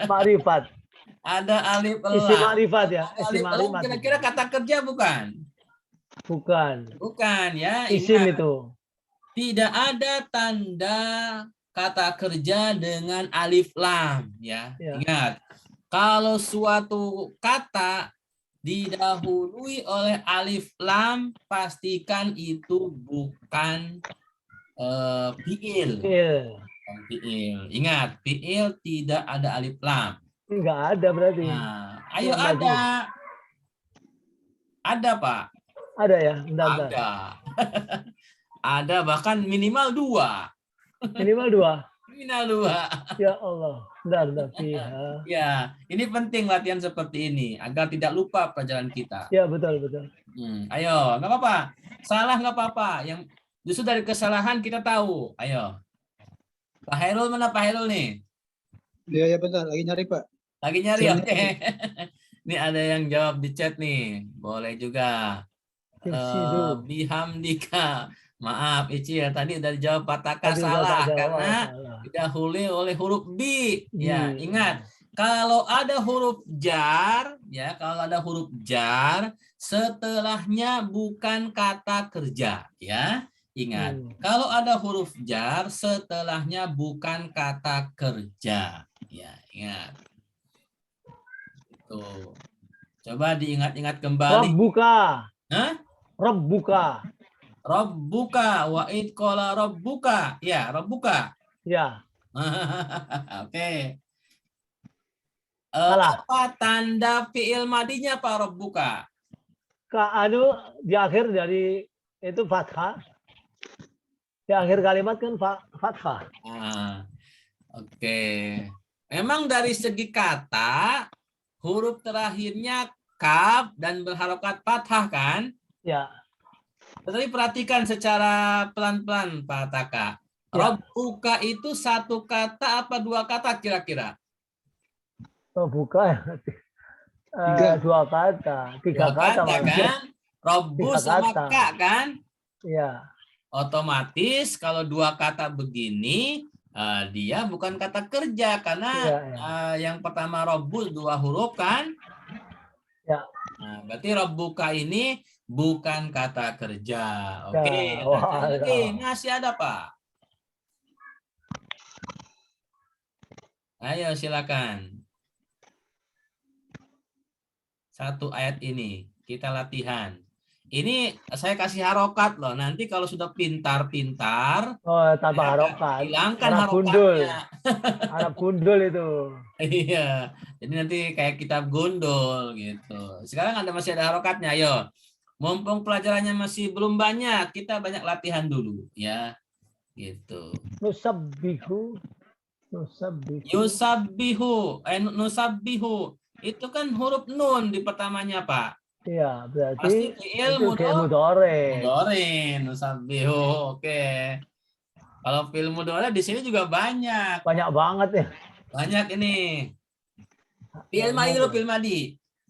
Ma'rifat. Ada alif lam. Isim ma'rifat ya. Alif lam kira-kira kata kerja bukan? Bukan ya. Isim Ingat, itu. tidak ada tanda kata kerja dengan alif lam ya. Ingat, kalau suatu kata didahului oleh alif lam, pastikan itu bukan fi'il. Ingat, fi'il tidak ada alif lam. Enggak ada berarti. Nah, ayo ada. Ada, Pak. Ada ya? Ada. Ada bahkan minimal 2. Minimal 2. Minimal 2. Ya Allah. Bentar. Ya, ini penting latihan seperti ini agar tidak lupa pelajaran kita. Ya, betul. Ayo, nggak apa-apa. Salah nggak apa-apa. Justru dari kesalahan kita tahu. Ayo. Pak Hairul mana Pak Hairul nih? Iya, ya bentar, lagi nyari Pak. Lagi nyari, Sedang oke. Ini ada yang jawab di chat nih. Boleh juga. Ifsidu. Bihamdika. Maaf, Icil. Tadi udah dijawab Pataka Tadi udah salah. tak jawab, Karena salah. didahului oleh huruf B. Ya, Bi. ingat. Kalau ada huruf jar, ya, kalau ada huruf jar, setelahnya bukan kata kerja, ya. Ingat, kalau ada huruf jar, setelahnya bukan kata kerja. Ya, ingat. Tuh. Coba diingat-ingat kembali. Rabbuka. Hah? Rabbuka. Rabbuka wa id qala rabbuka. Ya, rabbuka. Ya, Oke. salah. Apa tanda fi'il madinya Pak rabbuka? Anu di akhir dari itu fathah. Di akhir kalimat kan fathah. Ah, oke. Memang dari segi kata huruf terakhirnya kaf dan berharokat fathah kan? Ya. Tetapi perhatikan secara pelan-pelan Pak Taka. Ya. Rabbuka itu satu kata apa dua kata kira-kira? Rabbuka. Tiga. Dua kata, tiga Dua kata kata malah. kan? Rabbu Tiga sama kata. ka kan? Ya. Otomatis kalau dua kata begini dia bukan kata kerja karena Ya, ya. yang pertama Rabbu dua huruf kan? Ya. Nah, berarti Rabbuka ini bukan kata kerja. Oke, Ya, ada lagi. wah. Masih ada, Pak. Ayo silakan. Satu ayat ini kita latihan. Ini saya kasih harokat loh. Nanti kalau sudah pintar-pintar, Oh, tanpa saya harokat. hilangkan Harap gundul. harokatnya. Harap gundul itu. Iya. Jadi nanti kayak kitab gundul gitu. Sekarang masih ada harokatnya. Ayo. Mumpung pelajarannya masih belum banyak, kita banyak latihan dulu ya. Gitu. Nusabbihu. Yusabbihu, nusabbihu. Itu kan huruf nun di pertamanya, Pak. Iya, Pasti berarti fi'il itu fi'il mudhari. mudhari, nusabbihu. Oke. Kalau fi'il mudhari di sini juga banyak. Banyak banget ya. Banyak ini. Fi'il madi dulu, fi'il madi.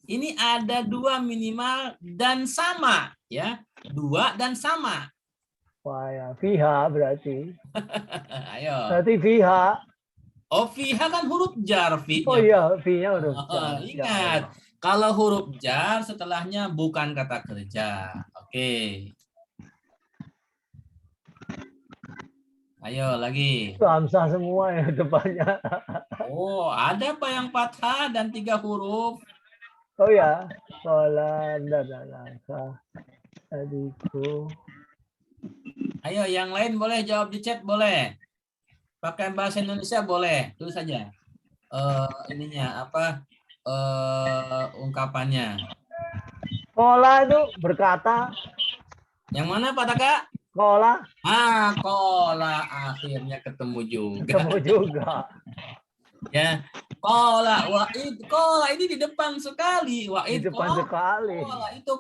Ini ada dua minimal dan sama, ya. Dua dan sama. Wah ya, fiha berarti. Ayo. Berarti fiha. Oh, fiha kan huruf jar, fi-nya. Oh iya, fi-nya huruf jar. Ingat, kalau huruf jar setelahnya bukan kata kerja. Oke. Ayo lagi. Itu hamzah semua ya depannya. Oh, ada Pak yang fathah dan 3 huruf. Oh ya, kolam dan adikku. Ayo, yang lain boleh jawab di chat, boleh. Pakai bahasa Indonesia boleh, tulis saja. Ininya apa? Ungkapannya. Kola itu berkata. Yang mana Pak Taka? Kola. Kola akhirnya ketemu juga. Ketemu juga. Ya, kola wa'id, kola ini di depan sekali. Wa'id Di depan sekali. Kola itu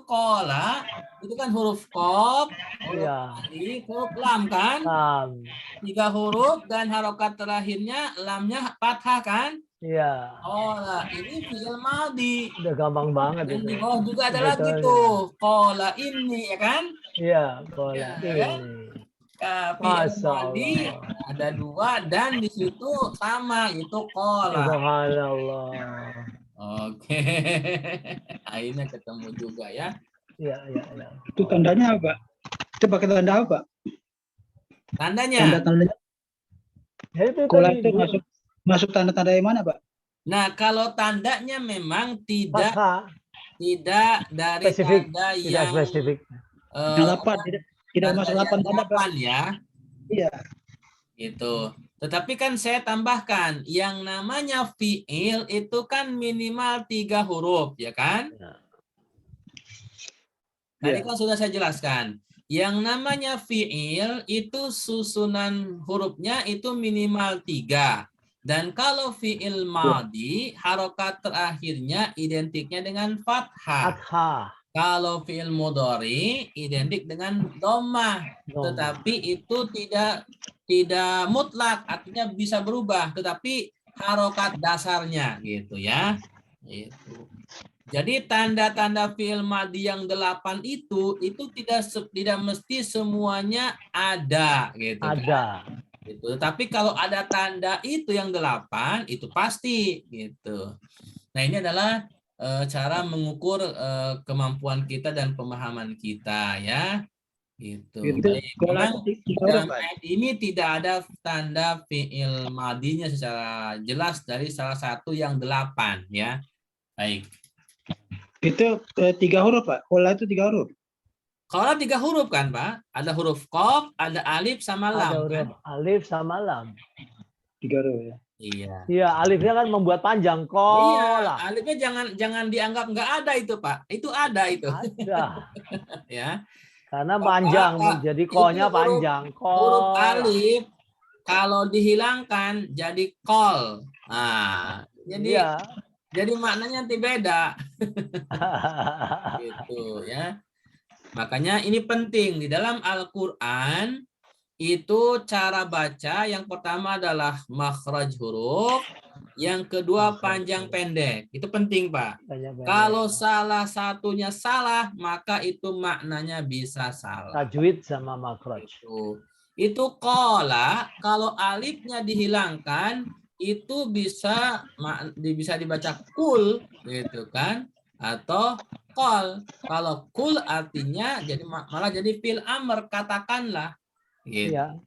kan huruf qaf, huruf Iya. alif, huruf lam kan? Lam. 3 huruf dan harokat terakhirnya lamnya fathah kan? Iya. Kola ini fi'il madi. Udah gampang banget Dan itu. di bawah juga ada Betul, lagi ya. tuh, kola ini ya kan? Iya, kola Ya, ini. kan? Fi'il Masya madi Allah. ada 2 dan di situ sama itu kola. Subhanallah. Oke. Akhirnya ketemu juga ya. Iya, iya, iya. Itu tandanya apa? Itu pakai tanda apa? Tandanya. Tanda-tandanya. Ya, itu Kola tadi itu masuk tanda-tanda yang mana, Pak? Nah, kalau tandanya memang tidak fathah. dari Spesifik. tanda Tidak yang spesifik. Yang 8 tidak tanda masuk yang 8 tanda, Pak. 8 ya. Iya. Gitu. Tetapi kan saya tambahkan yang namanya fi'il itu kan minimal 3 huruf, ya kan? Tadi kan sudah saya jelaskan. Yang namanya fi'il itu susunan hurufnya itu minimal 3. Dan kalau fi'il madi, harokat terakhirnya identiknya dengan fathah. Fathah. Kalau fi'il mudhari identik dengan dhammah, Dhamma. tetapi itu tidak mutlak, artinya bisa berubah, tetapi harokat dasarnya gitu ya. Itu. Jadi tanda-tanda fi'il madhi yang 8 itu tidak mesti semuanya ada gitu kan. Ada. Gitu. Tapi kalau ada tanda itu yang 8 itu pasti gitu. Nah, ini adalah cara mengukur kemampuan kita dan pemahaman kita ya. Gitu. Itu Baik, sekolah memang 3 huruf, dalam Pak. ayat ini tidak ada tanda fi'il madinya secara jelas dari salah satu yang 8 ya. Baik. Itu 3 huruf, Pak. Sekolah itu 3 huruf. Kalau 3 huruf kan, Pak? Ada huruf qaf, ada alif sama Ada lam kan? huruf alif sama lam. 3 huruf ya. Iya. Iya, alifnya kan membuat panjang. Iya, Kola. alifnya jangan dianggap nggak ada itu, Pak. Itu ada itu Ada. ya. Karena panjang. Jadi ko-nya Itu panjang. huruf Kola. alif kalau dihilangkan jadi kol. Nah, Iya. jadi maknanya nanti beda gitu ya. Makanya ini penting di dalam Al-Qur'an itu cara baca yang pertama adalah makhraj huruf, yang kedua panjang pendek. Itu penting, Pak. Kalau salah satunya salah, maka itu maknanya bisa salah. Tajwid sama makhraj. Itu qala, kalau alifnya dihilangkan itu bisa dibaca kul gitu kan, atau qol. Kalau kul artinya malah jadi fil amr, katakanlah gitu. Iya.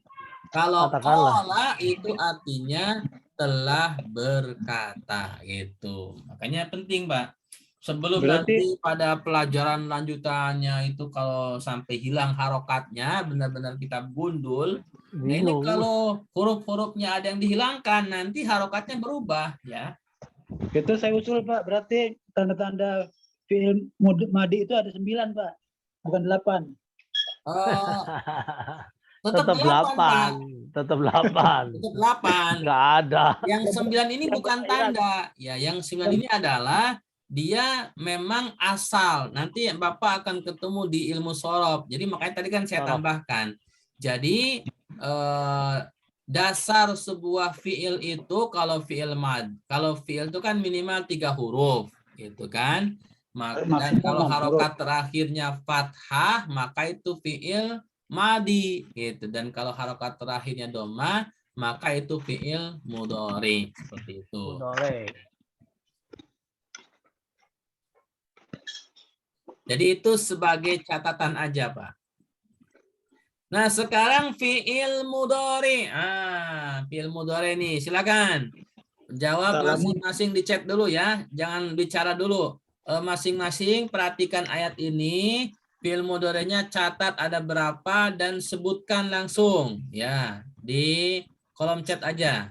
Kalau Katakanlah. qala itu artinya telah berkata gitu. Makanya penting, Pak. Sebelum nanti pada pelajaran lanjutannya itu kalau sampai hilang harokatnya, benar-benar kita gundul. Nah, ini kalau huruf-hurufnya ada yang dihilangkan, nanti harokatnya berubah ya. Itu saya usul, Pak. Berarti tanda-tanda fi'il madhi itu ada 9, Pak. Bukan 8. Tetap 8. Tetap 8. Tetap 8. Enggak ada. Yang 9 ini bukan tanda. Ya, yang 9 ini adalah dia memang asal. Nanti Bapak akan ketemu di ilmu shorof. Jadi makanya tadi kan saya tambahkan. Jadi dasar sebuah fiil itu kalau fiil itu kan minimal 3 huruf, gitu kan. Dan kalau harokat terakhirnya fathah, maka itu fiil madi, gitu. Dan kalau harokat terakhirnya dhammah, maka itu fiil mudhari, seperti itu. Jadi itu sebagai catatan aja, Pak. Nah, sekarang fiil mudhari. Fiil mudhari nih, silakan. Jawab masing-masing di chat dulu ya. Jangan bicara dulu. Masing-masing perhatikan ayat ini. Fiil mudhari'nya catat ada berapa dan sebutkan langsung ya di kolom chat aja.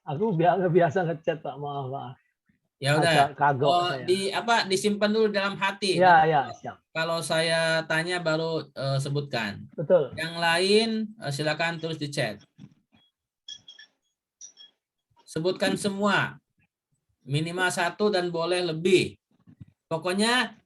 Aku nggak biasa ngechat, Pak. Maaf. Ya udah. Kagok saya. Disimpan dulu dalam hati. Ya, siap. Kalau saya tanya baru sebutkan. Betul. Yang lain silakan tulis di chat. Sebutkan semua. Minimal 1 dan boleh lebih. Pokoknya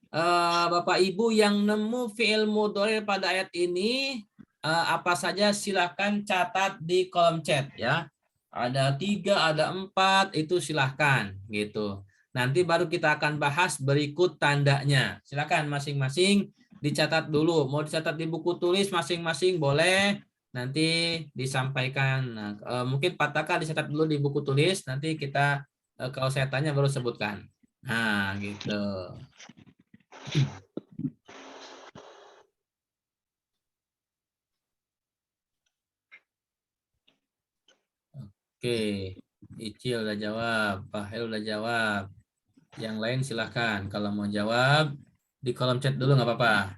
Bapak Ibu yang nemu fi'il mudhari pada ayat ini apa saja silakan catat di kolom chat ya. Ada 3, ada 4, itu silahkan gitu. Nanti baru kita akan bahas berikut tandanya. Silakan masing-masing dicatat dulu. Mau dicatat di buku tulis masing-masing boleh. Nanti disampaikan. Nah, mungkin Pak Taka dicatat dulu di buku tulis. Nanti kita kalau saya tanya baru sebutkan. Nah, gitu. Oke, Icil udah jawab, Pak Hel udah jawab. Yang lain silahkan. Kalau mau jawab di kolom chat dulu nggak apa-apa.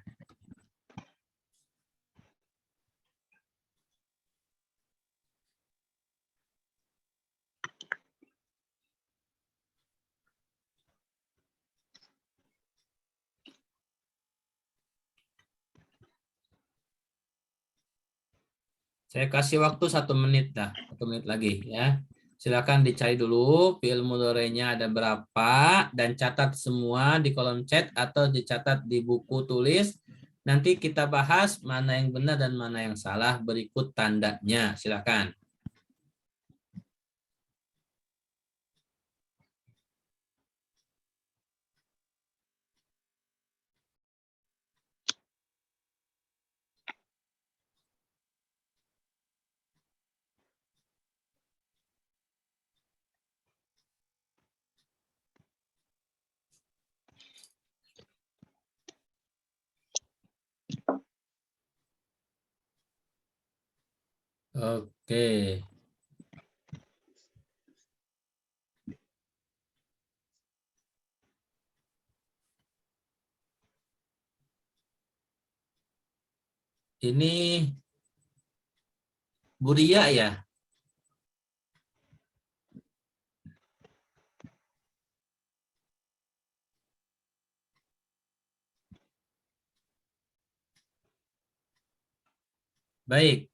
Saya kasih waktu 1 menit dah, 1 menit lagi ya. Silakan dicari dulu fi'il mudhari'nya ada berapa dan catat semua di kolom chat atau dicatat di buku tulis. Nanti kita bahas mana yang benar dan mana yang salah berikut tandanya. Silakan. Oke. Ini Buria ya? Baik.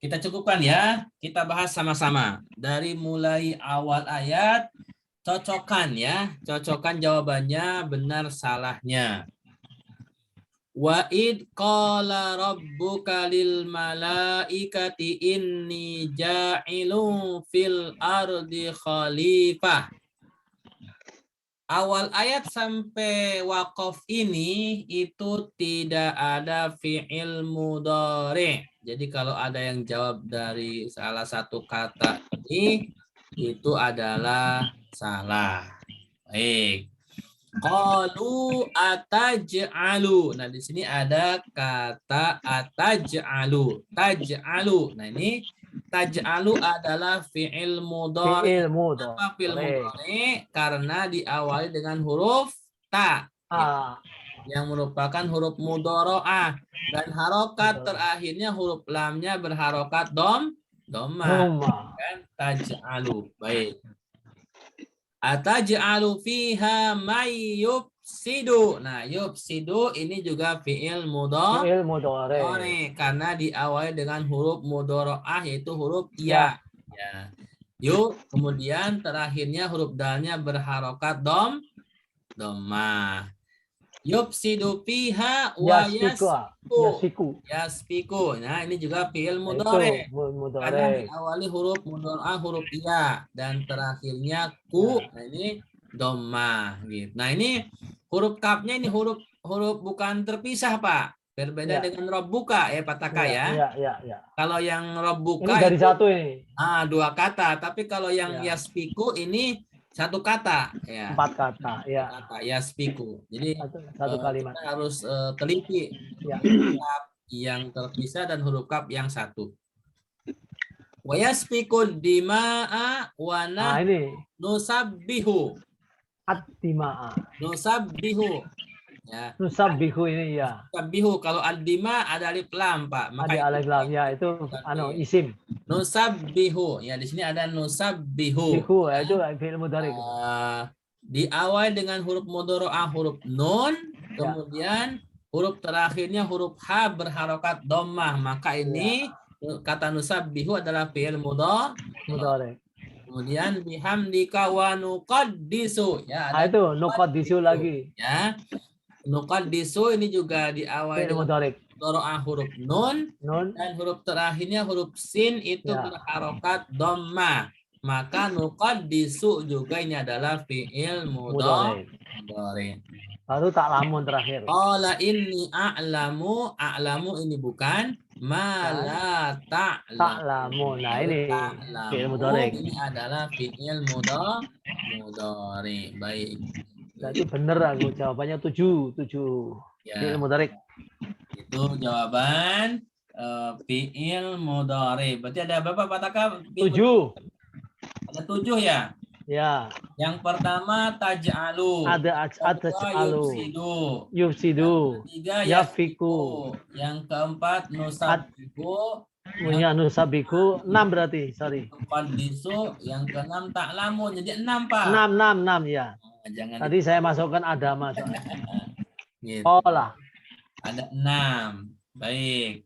Kita cukupkan ya. Kita bahas sama-sama. Dari mulai awal ayat, cocokkan ya. Cocokkan jawabannya, benar salahnya. Wa id qala rabbuka lil malaikati inni ja'ilun fil ardi khalifah. Awal ayat sampai waqaf ini itu tidak ada fi'il mudhari'. Jadi kalau ada yang jawab dari salah satu kata ini itu adalah salah. Baik. Qalu ataj'alu. Nah, di sini ada kata ataj'alu. Taj'alu. Nah, ini taj'alu adalah fi'il mudhari'. Fi'il mudhari. Kenapa fi'il mudhari'? Karena diawali dengan huruf ta. Yang merupakan huruf mudhari'ah. Dan harokat terakhirnya huruf lamnya berharokat dhammah. Kan? Taj'alu. Baik. Ataj'alu fiha may yufsidu. Nah, yufsidu ini juga fi'il mudhari' karena diawali dengan huruf mudhari'ah yaitu huruf ya. Ya. Yuk, kemudian terakhirnya huruf dalnya berharokat dhammah. Yufsidu fiha wa yasfiku. Nah, ini juga fi'il mudhari'. Karena diawali huruf mudhari'ah huruf iya dan terakhirnya ku. Nah, ini dhammah gitu. Nah, ini huruf kafnya ini huruf bukan terpisah, Pak. Berbeda dengan rabbuka ya, Pak Taka ya. Kalau yang rabbuka ini dari itu satu ini. dua kata, tapi kalau yang yasfiku ini satu kata ya. 4 kata ya. Kata yasfiku. Jadi satu kalimat. kita harus teliti Ya. huruf kaf yang terpisah dan huruf kaf yang satu. Wa yasfiku dima'a wa ini nusabbihu. ad-dima'a. Nusabbihu. Ya. Nusabbihu ini ya. Nusabbihu kalau ad-dima ada alif lam, Pak. Ada alif lam ya, itu isim. Nusabbihu. Ya, di sini ada nusabbihu. Bihu ya, itu fi'il mudhari'. Diawali dengan huruf mudhari'ah huruf nun, kemudian huruf terakhirnya huruf ha berharokat dhammah. Maka ini kata nusabbihu adalah fi'il mudhari'. Kemudian bihamdika wa nuqaddisu. Ya, ada itu nuqaddisu lagi. Ya. Nuqaddisu ini juga diawali dengan mudhari'ah huruf nun dan huruf terakhirnya huruf sin itu berharokat dhammah. Maka nuqaddisu juga ini adalah fi'il mudhari'. Lalu ta'lamun terakhir. Qala inni a'lamu. A'lamu ini bukan ma la ta'lamu. Nah, ini fi'il mudhari'. Ini adalah fi'il mudhari'. Baik. Berarti benar aku jawabannya 7 ya. Fi'il mudhari'. Itu jawaban fi'il mudhari'. Berarti ada berapa, Pak Taka? 7. Ada 7 ya? Ya. Yang pertama taj'alu. Ada taj'alu. Yufsidu. Ketiga yafiku. Yang keempat nusabbihu. Punya nusabiku 6 berarti, sorry. Nuqaddisu. Yang keenam ta'lamu. Jadi 6, Pak. 6 ya. Jangan tadi saya masukkan ada masuk. Gitu. Oh lah. Ada 6. Baik.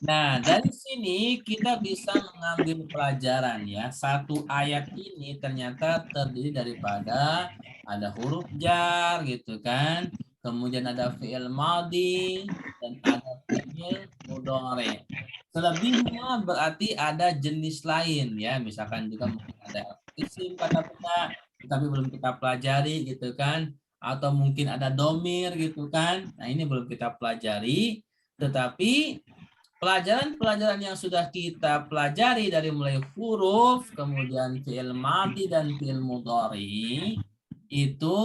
Nah, dari sini kita bisa mengambil pelajaran ya. Satu ayat ini ternyata terdiri daripada ada huruf jar gitu kan. Kemudian ada fi'il madhi dan ada fi'il mudhari. Selebihnya berarti ada jenis lain ya. Misalkan juga mungkin ada isim kata benda tapi belum kita pelajari gitu kan. Atau mungkin ada domir gitu kan. Nah, ini belum kita pelajari. Tetapi pelajaran-pelajaran yang sudah kita pelajari dari mulai huruf, kemudian fi'il madhi dan fi'il mudhari, itu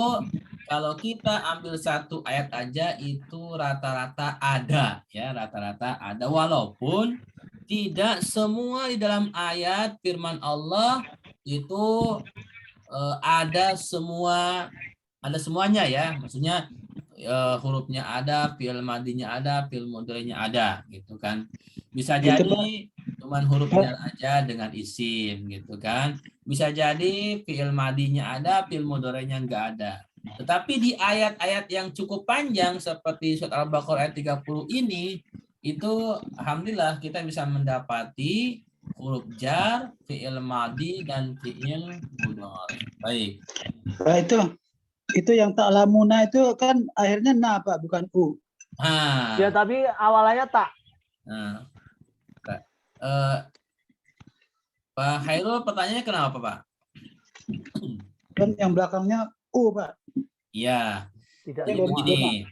kalau kita ambil satu ayat aja itu rata-rata ada ya, rata-rata ada walaupun tidak semua di dalam ayat firman Allah itu ada semuanya ya. Maksudnya hurufnya ada, fi'il madinya ada, fi'il mudhari'nya ada gitu kan. Bisa Gitu, jadi cuman hurufnya aja dengan isim gitu kan. Bisa jadi fi'il madinya ada, fi'il mudhari'nya enggak ada. Tetapi di ayat-ayat yang cukup panjang seperti surat Al-Baqarah ayat 30 ini itu alhamdulillah kita bisa mendapati huruf jar, fi'il madi dan fi'il mudhari. Baik. Pak, itu yang ta'lamuna itu kan akhirnya na Pak, bukan u. Nah, Ya, tapi awalannya tak. nah, eh, Pak Hairul pertanyaannya kenapa Pak? Kan yang belakangnya u Pak. Iya, Tidak jadi semua. begini.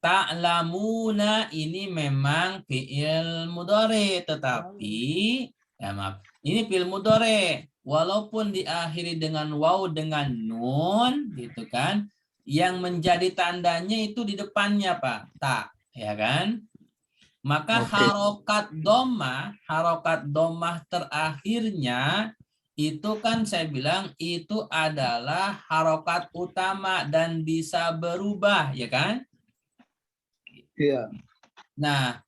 Ta'lamuna ini memang fi'il mudhari, tetapi ya maaf, ini fi'il mudhari walaupun diakhiri dengan waw dengan nun gitu kan, yang menjadi tandanya itu di depannya Pak, tak, ya kan? Maka Oke. harokat domah terakhirnya itu kan saya bilang itu adalah harokat utama dan bisa berubah, ya kan? Iya. Nah,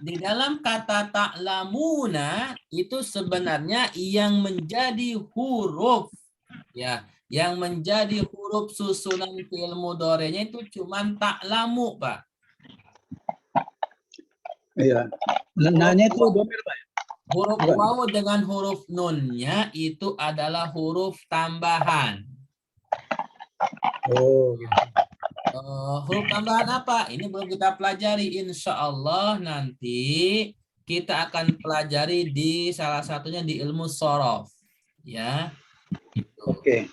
di dalam kata ta'lamuna itu sebenarnya yang menjadi huruf ya, yang menjadi huruf susunan fi'il mudhari'nya itu cuman ta'lamu, Pak. Iya. Nanya itu domir Pak. Huruf Bukan. waw dengan huruf nunnya itu adalah huruf tambahan. Oh, gitu. Huruf tambahan apa? Ini belum kita pelajari. Insya Allah nanti kita akan pelajari di salah satunya di ilmu sorof. Ya. Gitu. Oke.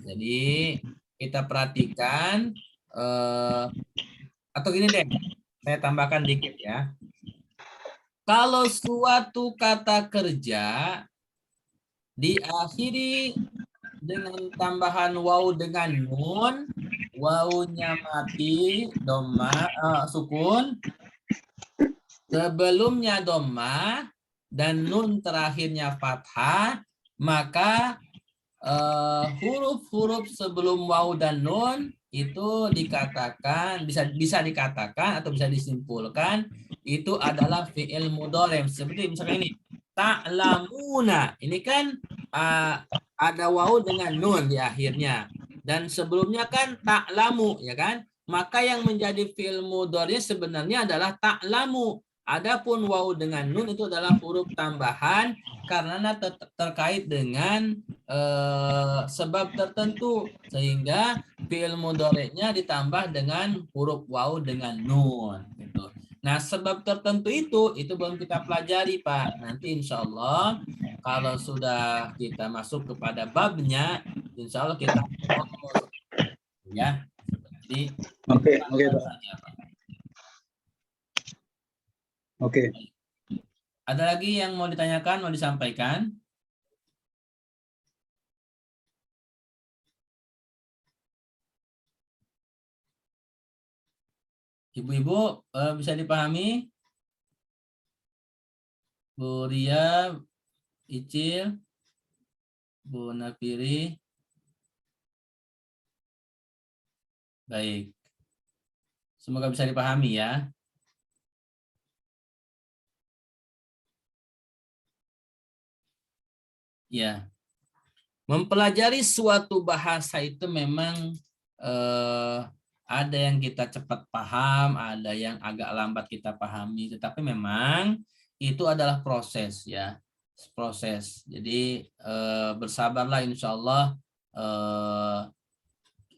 Jadi kita perhatikan atau gini deh, saya tambahkan dikit ya. Kalau suatu kata kerja diakhiri dengan tambahan waw dengan nun, wawunya mati, doma, sukun, sebelumnya doma, dan nun terakhirnya fathah, maka huruf-huruf sebelum waw dan nun itu dikatakan bisa dikatakan atau bisa disimpulkan itu adalah fi'il mudhari. Seperti misalkan ini ta'lamuna, ini kan ada waw dengan nun di akhirnya dan sebelumnya kan ta'lamu, ya kan? Maka yang menjadi fi'il mudhari sebenarnya adalah ta'lamu. Adapun waw dengan nun itu adalah huruf tambahan karena terkait dengan sebab tertentu sehingga fi'il mudhari'nya ditambah dengan huruf waw dengan nun gitu. Nah, sebab tertentu itu belum kita pelajari Pak. Nanti insya Allah kalau sudah kita masuk kepada babnya, insya Allah kita ya. Jadi Oke, Pak. Oke. Ada lagi yang mau ditanyakan, mau disampaikan? Ibu-ibu bisa dipahami? Bu Ria, Icil, Bu Nafiri. Baik. Semoga bisa dipahami ya. Ya. Mempelajari suatu bahasa itu memang ada yang kita cepat paham, ada yang agak lambat kita pahami. Tetapi memang itu adalah proses ya, proses. Jadi bersabarlah, insya Allah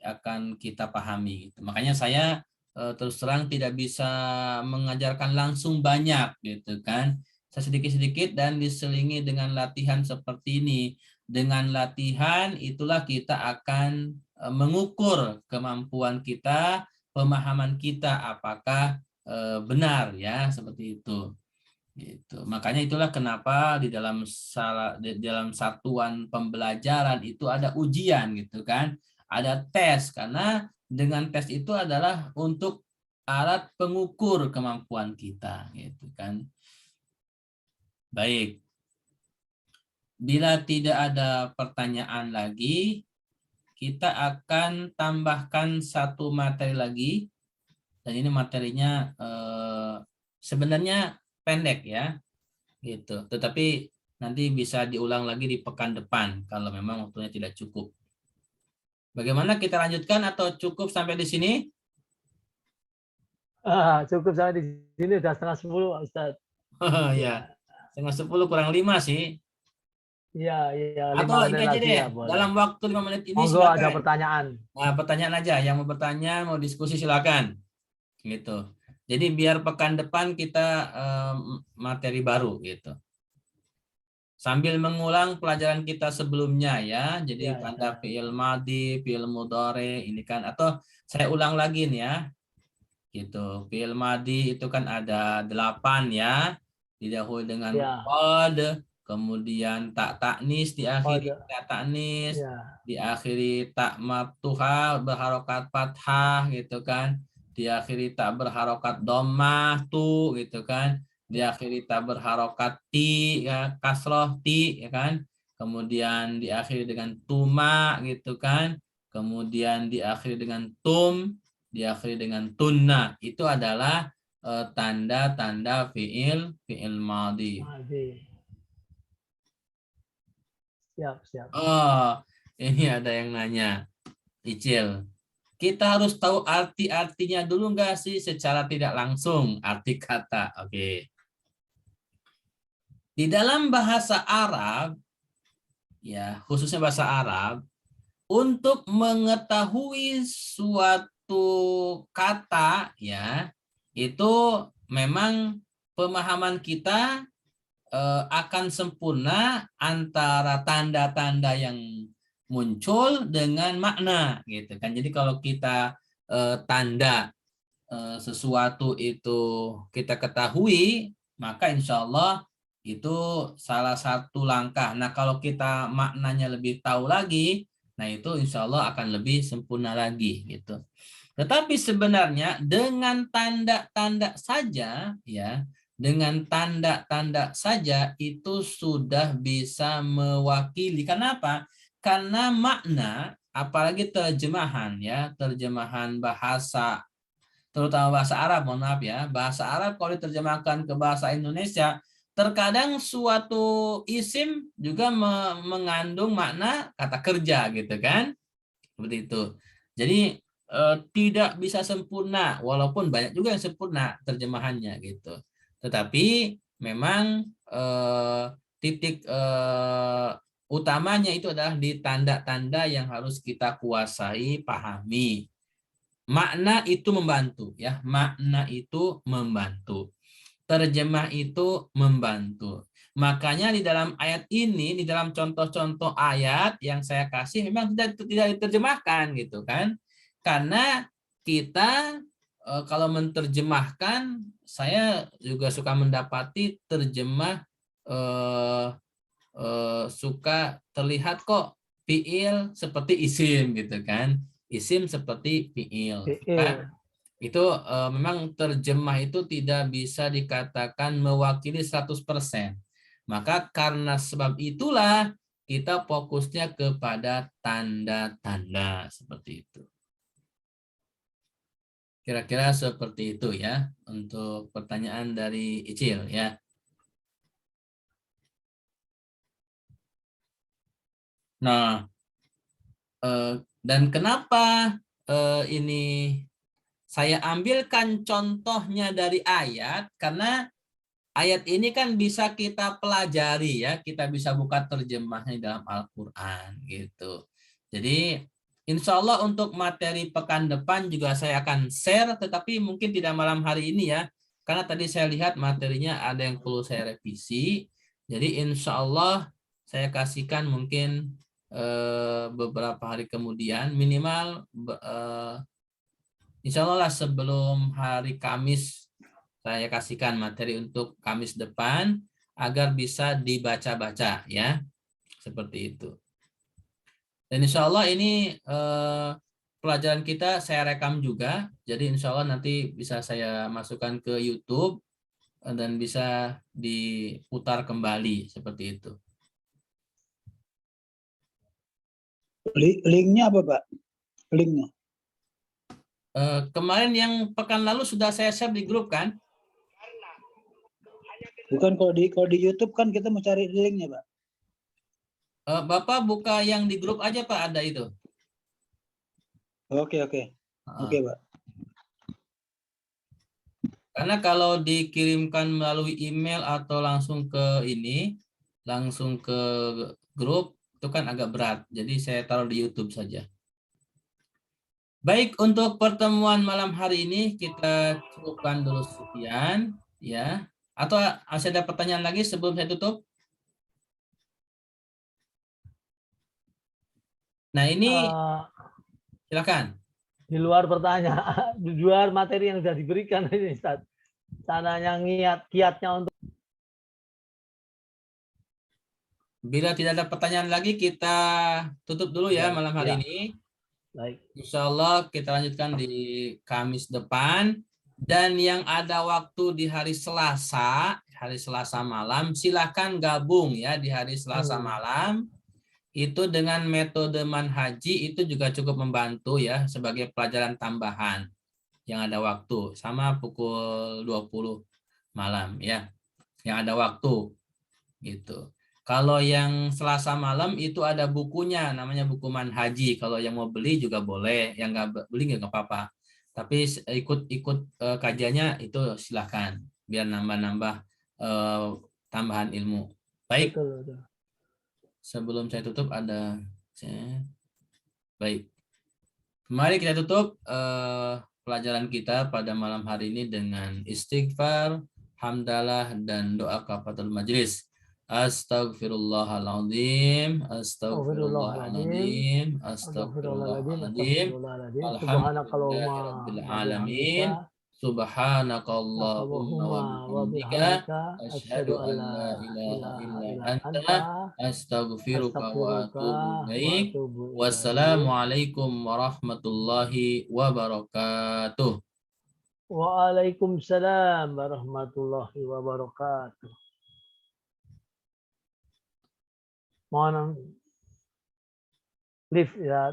akan kita pahami. Gitu. Makanya saya terus terang tidak bisa mengajarkan langsung banyak gitu kan. Saya sedikit-sedikit dan diselingi dengan latihan seperti ini. Dengan latihan itulah kita akan mengukur kemampuan kita, pemahaman kita apakah benar ya, seperti itu. Gitu. Makanya itulah kenapa di dalam satuan pembelajaran itu ada ujian gitu kan, ada tes, karena dengan tes itu adalah untuk alat pengukur kemampuan kita gitu kan. Baik. Bila tidak ada pertanyaan lagi, kita akan tambahkan satu materi lagi, dan ini materinya sebenarnya pendek ya, gitu. Tetapi nanti bisa diulang lagi di pekan depan kalau memang waktunya tidak cukup. Bagaimana, kita lanjutkan atau cukup sampai di sini? Cukup sampai di sini, udah 9:30, Ustaz. Ya, 9:30 kurang 5 sih. Iya, iya, 5 Atau ini menit aja lagi deh, ya, boleh. dalam waktu 5 menit ini Monggo ada silakan. pertanyaan. Nah, pertanyaan aja, yang mau bertanya, mau diskusi silakan. Gitu. Jadi biar pekan depan kita materi baru gitu. Sambil mengulang pelajaran kita sebelumnya ya. Jadi Ya, tanda ya. fi'il madhi, fi'il mudhari ini kan, atau saya ulang lagi nih ya. Gitu. Fi'il madhi itu kan ada 8 ya. Didahului dengan Ya. qad, kemudian tak taknis, diakhiri Qad. tak taknis, Ya. diakhiri tak maftuhah berharokat fathah gitu kan, diakhiri tak berharokat dhammah tu gitu kan, diakhiri tak berharokat ti ya, kasroh ti ya kan, kemudian diakhiri dengan tuma gitu kan, kemudian diakhiri dengan tum, diakhiri dengan tunna. Itu adalah tanda-tanda fi'il madhi. Siap, siap. Oh, ini ada yang nanya, Icil. Kita harus tahu arti-artinya dulu nggak sih secara tidak langsung, arti kata. Oke. Di dalam bahasa Arab, ya khususnya bahasa Arab, untuk mengetahui suatu kata, ya itu memang pemahaman kita akan sempurna antara tanda-tanda yang muncul dengan makna gitu kan. Jadi kalau kita tanda sesuatu itu kita ketahui, maka insya Allah itu salah satu langkah. Nah kalau kita maknanya lebih tahu lagi, nah itu insya Allah akan lebih sempurna lagi gitu. Tetapi sebenarnya dengan tanda-tanda saja ya, dengan tanda-tanda saja itu sudah bisa mewakili. Kenapa? Karena makna, apalagi terjemahan ya, terjemahan bahasa, terutama bahasa Arab, mohon maaf ya, bahasa Arab kalau diterjemahkan ke bahasa Indonesia, terkadang suatu isim juga mengandung makna kata kerja gitu kan, seperti itu. Jadi tidak bisa sempurna, walaupun banyak juga yang sempurna terjemahannya gitu. Tetapi memang titik utamanya itu adalah di tanda-tanda yang harus kita kuasai, pahami. Makna itu membantu ya, makna itu membantu. Terjemah itu membantu. Makanya di dalam ayat ini, di dalam contoh-contoh ayat yang saya kasih memang tidak diterjemahkan gitu kan. Karena kita kalau menerjemahkan, saya juga suka mendapati terjemah suka terlihat kok fiil seperti isim gitu kan. Isim seperti fiil. Itu memang terjemah itu tidak bisa dikatakan mewakili 100%. Maka karena sebab itulah kita fokusnya kepada tanda-tanda seperti itu. Kira-kira seperti itu ya untuk pertanyaan dari Icil ya. Nah, dan kenapa ini saya ambilkan contohnya dari ayat, karena ayat ini kan bisa kita pelajari ya, kita bisa buka terjemahnya dalam Al-Quran gitu. Jadi insya Allah untuk materi pekan depan juga saya akan share, tetapi mungkin tidak malam hari ini ya, karena tadi saya lihat materinya ada yang perlu saya revisi. Jadi insya Allah saya kasihkan mungkin beberapa hari kemudian, minimal insya Allah lah sebelum hari Kamis saya kasihkan materi untuk Kamis depan agar bisa dibaca-baca ya, seperti itu. Dan insya Allah ini pelajaran kita saya rekam juga, jadi insya Allah nanti bisa saya masukkan ke YouTube dan bisa diputar kembali seperti itu. Linknya apa, Pak? Linknya. Kemarin yang pekan lalu sudah saya share di grup kan? Bukan kalau di YouTube kan kita mau cari linknya, Pak. Bapak buka yang di grup aja Pak, ada itu. Oke, Pak. Karena kalau dikirimkan melalui email atau langsung ke ini, langsung ke grup, itu kan agak berat. Jadi saya taruh di YouTube saja. Baik, untuk pertemuan malam hari ini kita cukupkan dulu sekian. Ya. Atau masih ada pertanyaan lagi sebelum saya tutup? Nah ini silakan. Di luar pertanyaan, di luar materi yang sudah diberikan ini Ustaz. Sananya kiatnya untuk Bila tidak ada pertanyaan lagi, kita tutup dulu ya malam hari ini. Baik. Insya Allah kita lanjutkan di Kamis depan. Dan yang ada waktu di hari Selasa malam, silakan gabung ya di hari Selasa malam. Itu dengan metode manhaji itu juga cukup membantu ya sebagai pelajaran tambahan yang ada waktu. Sama pukul 20 malam ya, yang ada waktu gitu. Kalau yang Selasa malam itu ada bukunya, namanya buku manhaji. Kalau yang mau beli juga boleh, yang nggak beli nggak apa-apa. Tapi ikut kajiannya itu silahkan, biar nambah-nambah tambahan ilmu. Baik. betul. Sebelum saya tutup baik. Mari kita tutup pelajaran kita pada malam hari ini dengan istighfar, hamdalah dan doa kafaratul majelis. Astaghfirullahaladzim, astagfirullahaladzim, astagfirullahaladzim. Alhamdulillahirabbil alamin. Subhanakallahumma wa bihamdika asyhadu an la ilaha illa anta astaghfiruka wa atubu ilaik. Wassalamualaikum warahmatullahi wabarakatuh. Waalaikumsalam warahmatullahi wabarakatuh. Mohon lift ya.